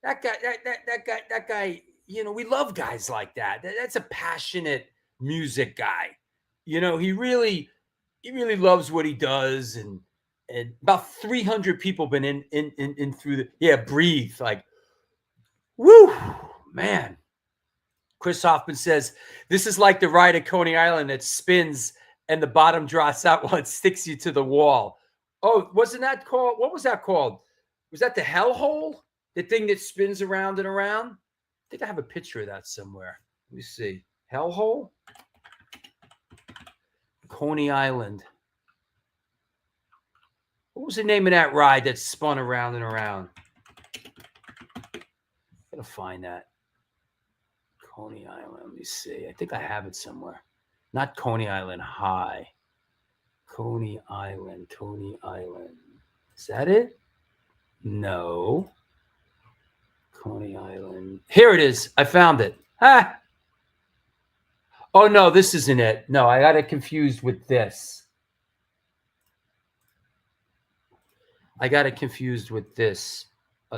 That guy, you know, we love guys like that. That's a passionate music guy. You know, he really loves what he does. And about 300 people been in through the, breathe. Like, woo, man. Chris Hoffman says, this is like the ride at Coney Island that spins and the bottom drops out while it sticks you to the wall. Oh, wasn't that called? What was that called? Was that the hellhole? The thing that spins around and around? I think I have a picture of that somewhere. Let me see. Hellhole? Coney Island. What was the name of that ride that spun around and around? I'm going to find that. Coney Island. Let me see. I think I have it somewhere. Not Coney Island High. Coney Island. Coney Island. Is that it? No. Coney Island. Here it is. I found it. Ah. Oh, no, this isn't it. No, I got it confused with this.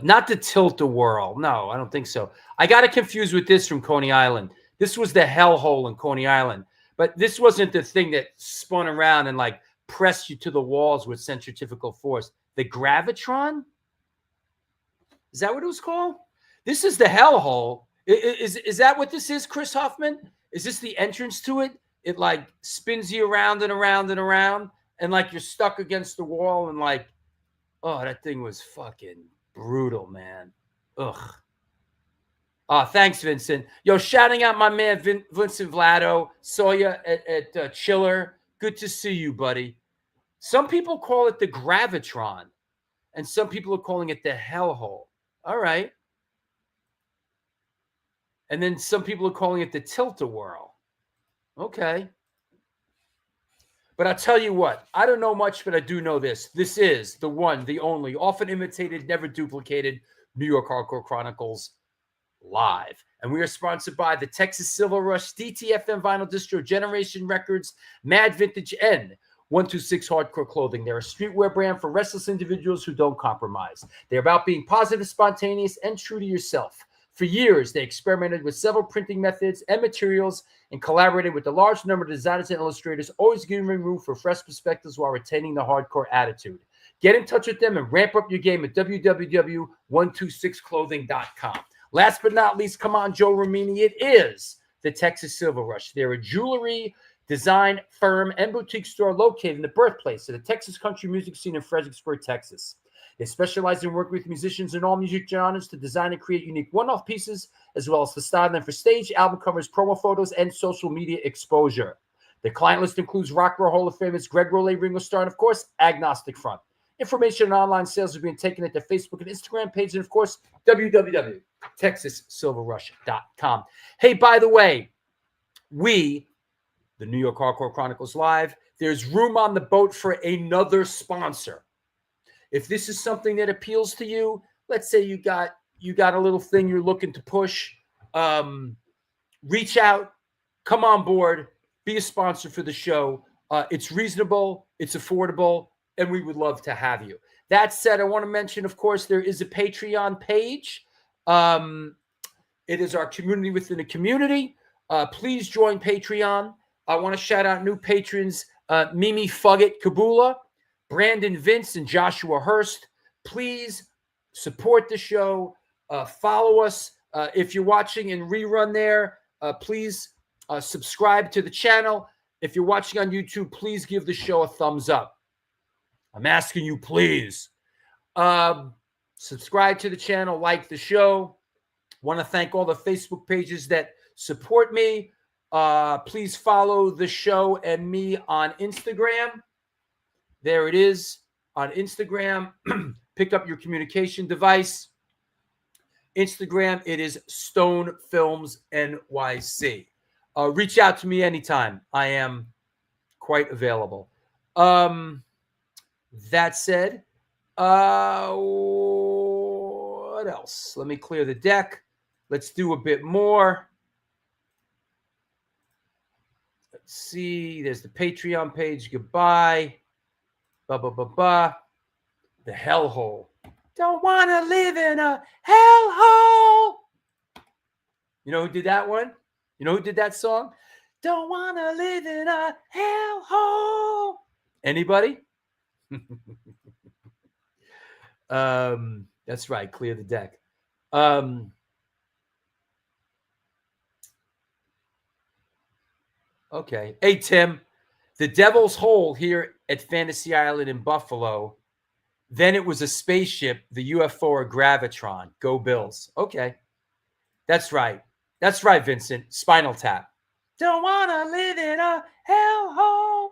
Not the Tilt-A-Whirl. No, I don't think so. I got it confused with this from Coney Island. This was the hellhole in Coney Island. But this wasn't the thing that spun around and like pressed you to the walls with centrifugal force. The Gravitron? Is that what it was called? This is the hellhole. Is that what this is, Chris Hoffman? Is this the entrance to it? It like spins you around and around and around, and like you're stuck against the wall, and like, oh, that thing was fucking brutal, man. Ugh. Oh, thanks, Vincent. Yo, shouting out my man Vincent Vlado. Saw you at Chiller. Good to see you, buddy. Some people call it the Gravitron, and some people are calling it the hellhole. All right. And then some people are calling it the Tilt-A-Whirl. Okay. But I'll tell you what, I don't know much, but I do know this. This is the one, the only, often imitated, never duplicated New York Hardcore Chronicles live. And we are sponsored by the Texas Silver Rush, DTFM Vinyl Distro, Generation Records, Mad Vintage, and 126 Hardcore Clothing. They're a streetwear brand for restless individuals who don't compromise. They're about being positive, spontaneous, and true to yourself. For years, they experimented with several printing methods and materials and collaborated with a large number of designers and illustrators, always giving room for fresh perspectives while retaining the hardcore attitude. Get in touch with them and ramp up your game at www.126clothing.com. Last but not least, come on, Joe Romini, it is the Texas Silver Rush. They're a jewelry design firm and boutique store located in the birthplace of the Texas country music scene in Fredericksburg, Texas. They specialize in working with musicians in all music genres to design and create unique one-off pieces, as well as to style them for stage, album covers, promo photos, and social media exposure. The client list includes Rock and Roll Hall of Famers Greg Rowley, Ringo Starr, and, of course, Agnostic Front. Information on online sales is being taken at their Facebook and Instagram page, and, of course, www.texassilverrush.com. Hey, by the way, we, the New York Hardcore Chronicles Live, there's room on the boat for another sponsor. If this is something that appeals to you, let's say you got a little thing you're looking to push, reach out, come on board, be a sponsor for the show. It's reasonable, it's affordable, and we would love to have you. That said, I want to mention, of course, there is a Patreon page. It is our community within a community. Please join Patreon. I want to shout out new patrons, Mimi Fugget Kabula, Brandon Vince, and Joshua Hurst. Please support the show. Follow us. If you're watching in rerun there, please subscribe to the channel. If you're watching on YouTube, please give the show a thumbs up. I'm asking you, please. Subscribe to the channel, like the show. Want to thank all the Facebook pages that support me. Please follow the show and me on Instagram. There it is on Instagram. Pick up your communication device. Instagram, it is Stone Films NYC. Reach out to me anytime. I am quite available. That said, what else? Let me clear the deck. Let's do a bit more. Let's see. There's the Patreon page. Goodbye. The hellhole. Don't want to live in a hellhole. You know who did that one? You know who did that song? Don't want to live in a hellhole. Anybody? That's right. Clear the deck. Okay. Hey, Tim, the Devil's Hole here at Fantasy Island in Buffalo. Then it was a spaceship, the UFO or Gravitron. Go Bills. Okay. That's right. That's right, Vincent. Spinal Tap. Don't want to live in a hellhole.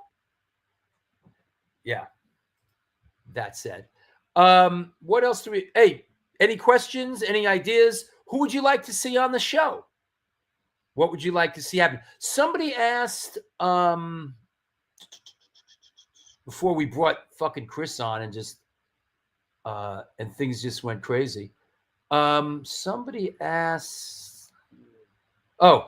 Yeah. That said. What else do we... Hey, any questions? Any ideas? Who would you like to see on the show? What would you like to see happen? Somebody asked... before we brought fucking Chris on and just... and things just went crazy. Somebody asked... Oh,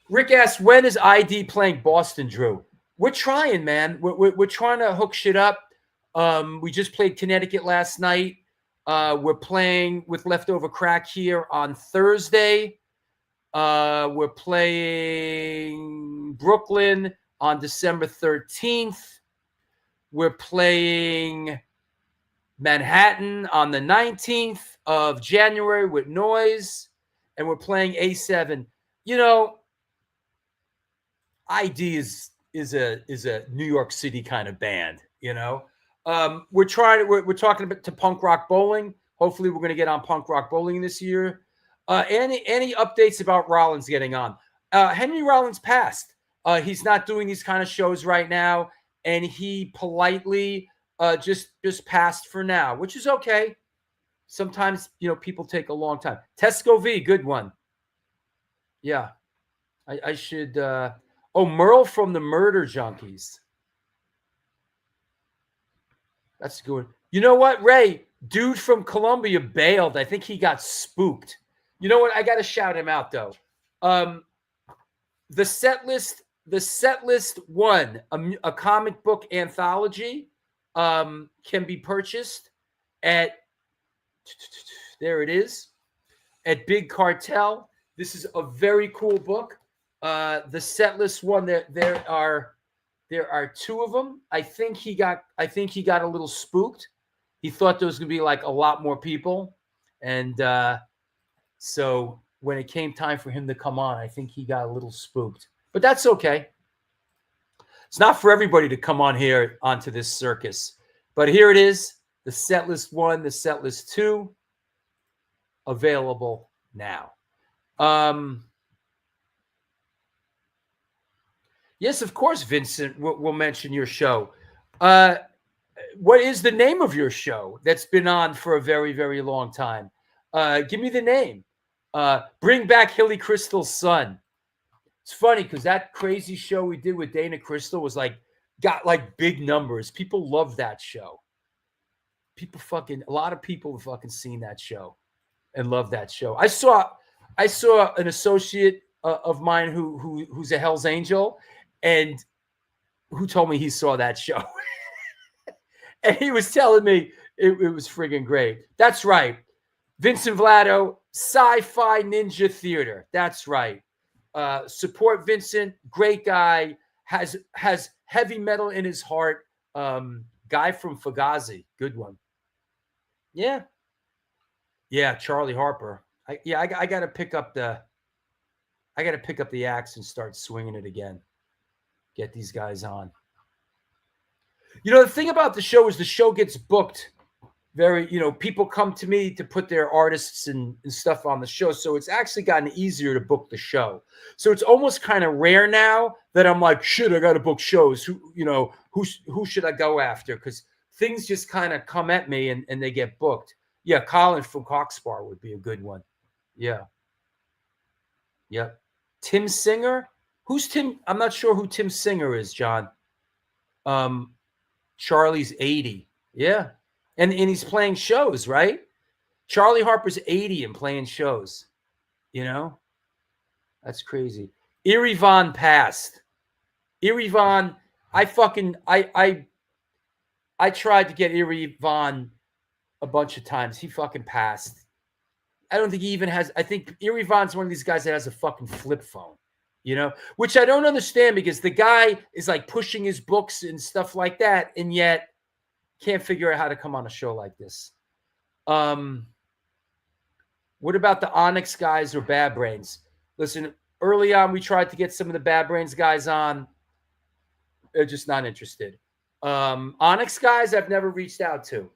Rick asked, when is Aide playing Boston, Drew? We're trying, man. We're trying to hook shit up. We just played Connecticut last night. We're playing with Leftover Crack here on Thursday. We're playing Brooklyn on December 13th. We're playing Manhattan on the 19th of January with Noise. And we're playing A7. You know, ID is a New York City kind of band, you know. We're talking about to Punk Rock Bowling. Hopefully we're going to get on Punk Rock Bowling this year. Any updates about Rollins getting on? Henry Rollins passed. He's not doing these kind of shows right now, and he politely just passed for now, which is okay. Sometimes, you know, people take a long time. Tesco V, good one. Yeah. I should Merle from the Murder Junkies. That's a good one. You know what, Ray? Dude from Columbia bailed. I think he got spooked. You know what? I got to shout him out, though. The set list 1, a comic book anthology, can be purchased at, there it is, at Big Cartel. This is a very cool book. The set list 1, there are 2 of them. I think he got a little spooked. He thought there was going to be like a lot more people. And so when it came time for him to come on, I think he got a little spooked. But that's okay. It's not for everybody to come on here onto this circus. But here it is, the set list 1, the set list 2, available now. Yes, of course, Vincent, we'll mention your show. What is the name of your show that's been on for a very, very long time? Give me the name. Bring Back Hilly Crystal's Son. It's funny because that crazy show we did with Dana Crystal was got big numbers. People love that show. A lot of people have fucking seen that show and love that show. I saw an associate of mine who's a Hell's Angel, and who told me he saw that show. And he was telling me it was friggin' great. That's right. Vincent Vlado, Sci-Fi Ninja Theater. That's right. Support Vincent. Great guy. Has heavy metal in his heart. Guy from Fugazi. Good one. Yeah. Yeah, Charlie Harper. I got to pick up the axe and start swinging it again. Get these guys on. You know, the thing about the show is the show gets booked very, people come to me to put their artists and stuff on the show. So it's actually gotten easier to book the show. So it's almost kind of rare now that I'm like, shit, I got to book shows. Who should I go after? Because things just kind of come at me and they get booked. Yeah, Colin from Cockspar would be a good one. Yeah. Yep. Tim Singer? Who's Tim? I'm not sure who Tim Singer is, John. Charlie's Aide. Yeah. And he's playing shows, right? Charlie Harper's 80 and playing shows. You know? That's crazy. Erie Von passed. Erie Von, I tried to get Erie Von a bunch of times. He fucking passed. I don't think he even has. I think Erie Von's one of these guys that has a fucking flip phone, you know, which I don't understand because the guy is like pushing his books and stuff like that, and yet can't figure out how to come on a show like this. What about the Onyx guys or Bad Brains? Listen, early on we tried to get some of the Bad Brains guys on. They're just not interested. Onyx guys I've never reached out to.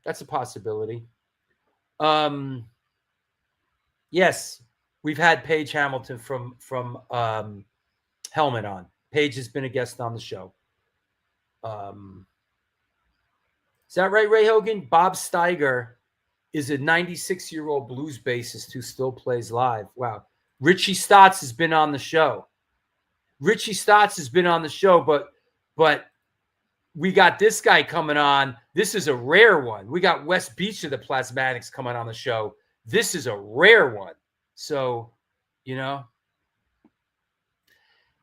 That's a possibility. Yes, we've had Paige Hamilton from Helmet on. Paige has been a guest on the show. Is that right, Ray Hogan? Bob Steiger is a 96-year-old blues bassist who still plays live. Wow. Richie Stotts has been on the show. But we got this guy coming on. This is a rare one. We got West Beach of the Plasmatics coming on the show. This is a rare one. So, you know.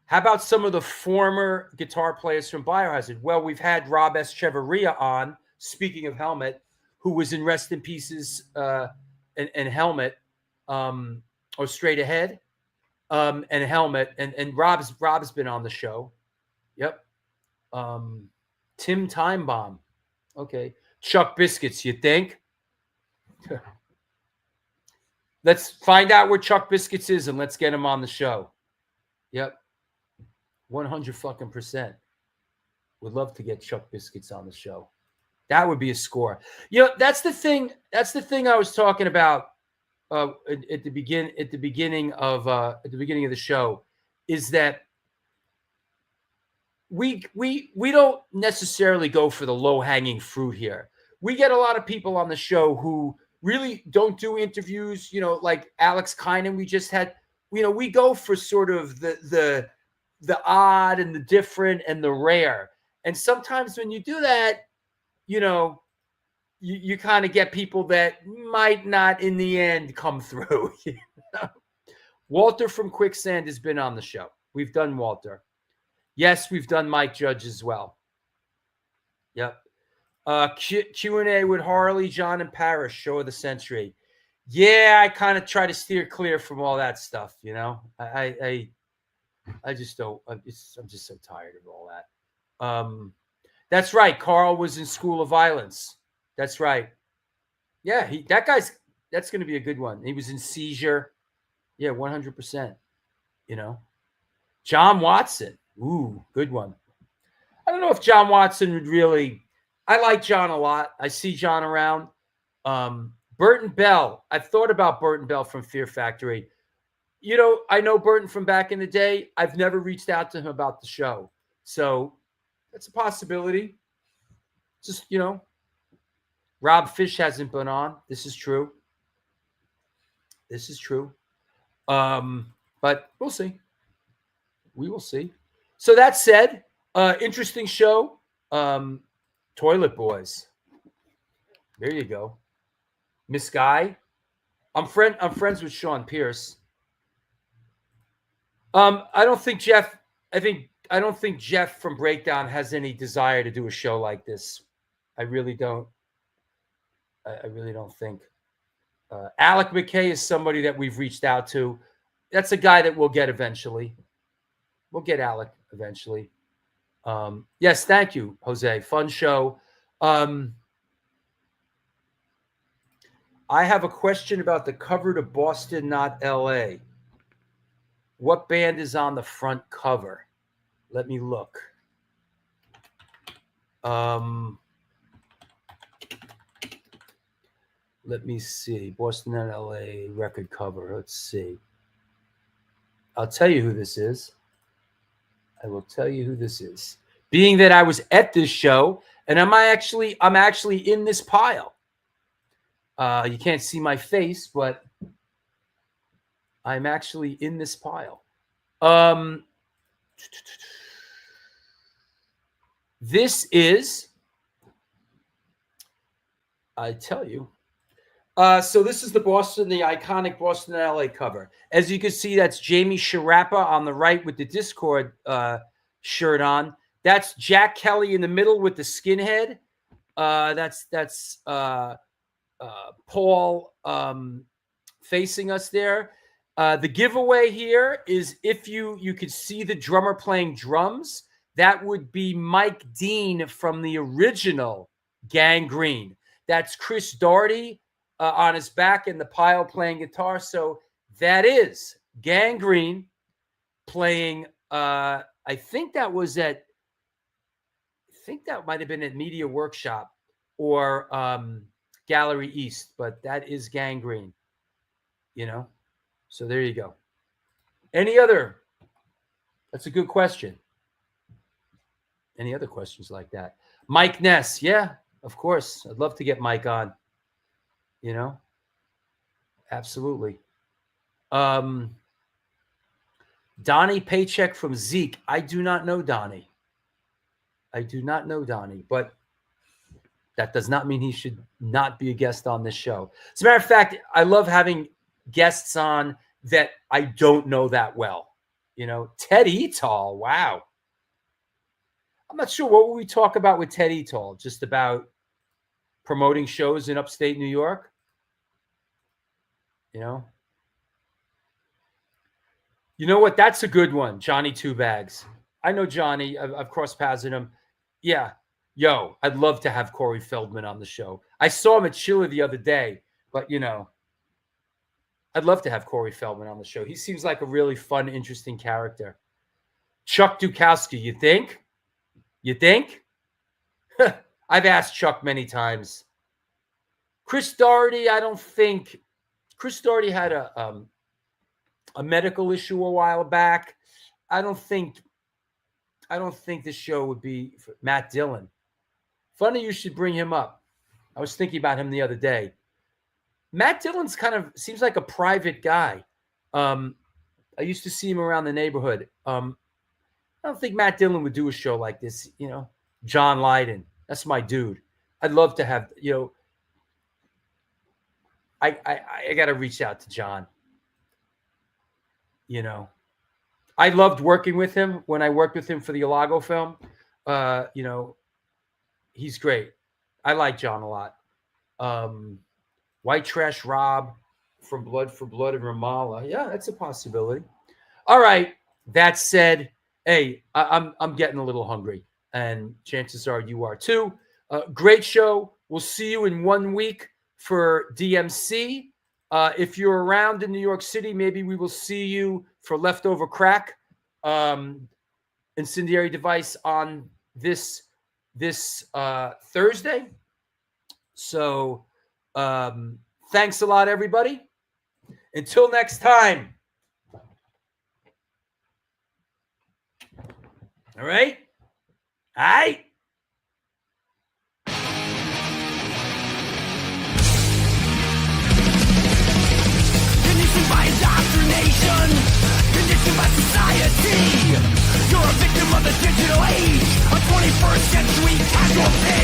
How about some of the former guitar players from Biohazard? Well, we've had Rob Echevarria on, speaking of Helmet, who was in Rest in Pieces and Helmet, or Straight Ahead, and Helmet. And Rob's been on the show. Yep. Tim Time Bomb. Okay. Chuck Biscuits, you think? Let's find out where Chuck Biscuits is and let's get him on the show. Yep. 100%. Would love to get Chuck Biscuits on the show. That would be a score. You know, that's the thing I was talking about at the beginning of the show, is that we don't necessarily go for the low-hanging fruit here. We get a lot of people on the show who really don't do interviews, you know, like Alex Kynan we just had. You know, we go for sort of the odd and the different and the rare. And sometimes when you do that, you know, you kind of get people that might not in the end come through. You know? Walter from Quicksand has been on the show. We've done Walter. Yes, we've done Mike Judge as well. Yep. Q&A with Harley, John, and Parrish, show of the century. Yeah, I kind of try to steer clear from all that stuff, you know. I just don't. I'm just so tired of all that. That's right. Carl was in School of Violence. That's right. Yeah, that's going to be a good one. He was in Seizure. Yeah, 100%. You know, John Watson. Ooh, good one. I don't know if John Watson would really. I like John a lot. I see John around. Burton Bell. I've thought about Burton Bell from Fear Factory. You know, I know Burton from back in the day. I've never reached out to him about the show. So that's a possibility. Just, you know, Rob Fish hasn't been on. This is true. But we'll see. We will see. So that said, interesting show. Toilet Boys. There you go. Miss Guy. I'm friends with Sean Pierce. I don't think Jeff from Breakdown has any desire to do a show like this. I really don't. I really don't think. Alec McKay is somebody that we've reached out to. That's a guy that we'll get eventually. We'll get Alec eventually. Yes, thank you, Jose. Fun show. I have a question about the cover to Boston, not LA. What band is on the front cover? Let me look. Let me see. Boston and LA record cover. Let's see. I'll tell you who this is. I will tell you who this is. Being that I was at this show, and I'm actually in this pile. You can't see my face, but I'm actually in this pile. This is I tell you. So this is the iconic Boston and LA cover. As you can see, that's Jamie Sharappa on the right with the Discord shirt on. That's Jack Kelly in the middle with the skinhead. That's Paul facing us there. The giveaway here is if you could see the drummer playing drums, that would be Mike Dean from the original Gangrene. That's Chris Daugherty on his back in the pile playing guitar. So that is Gangrene playing. I think that might have been at Media Workshop or Gallery East, but that is Gangrene. So there you go. Any other? That's a good question. Any other questions like that? Mike Ness. Yeah, of course. I'd love to get Mike on. Absolutely. Donnie Paycheck from Zeke. I do not know Donnie. But that does not mean he should not be a guest on this show. As a matter of fact, I love having guests on that I don't know that well. Ted Eatall. Wow. I'm not sure what will we talk about with Ted Eatall. Just about promoting shows in upstate New York. You know what? That's a good one. Johnny Two Bags. I know Johnny. I've crossed paths with him. Yeah. Yo, I'd love to have Corey Feldman on the show. I saw him at Chiller the other day, but I'd love to have Corey Feldman on the show. He seems like a really fun, interesting character. Chuck Dukowski, you think? I've asked Chuck many times. Chris Daugherty, I don't think. Chris Daugherty had a medical issue a while back. I don't think this show would be for Matt Dillon. Funny you should bring him up. I was thinking about him the other day. Matt Dillon's kind of seems like a private guy. I used to see him around the neighborhood. I don't think Matt Dillon would do a show like this. John Lydon. That's my dude. I'd love to have, I got to reach out to John. I loved working with him when I worked with him for the Ilago film. He's great. I like John a lot. White Trash Rob from Blood for Blood in Ramallah. Yeah, that's a possibility. All right. That said, hey, I'm getting a little hungry, and chances are you are too. Great show. We'll see you in 1 week for DMC. If you're around in New York City, maybe we will see you for Leftover Crack, Incendiary Device on this Thursday. So thanks a lot, everybody. Until next time. All right? All right? Conditioned by indoctrination, conditioned by society. You're a victim of the digital age, a 21st century casualty.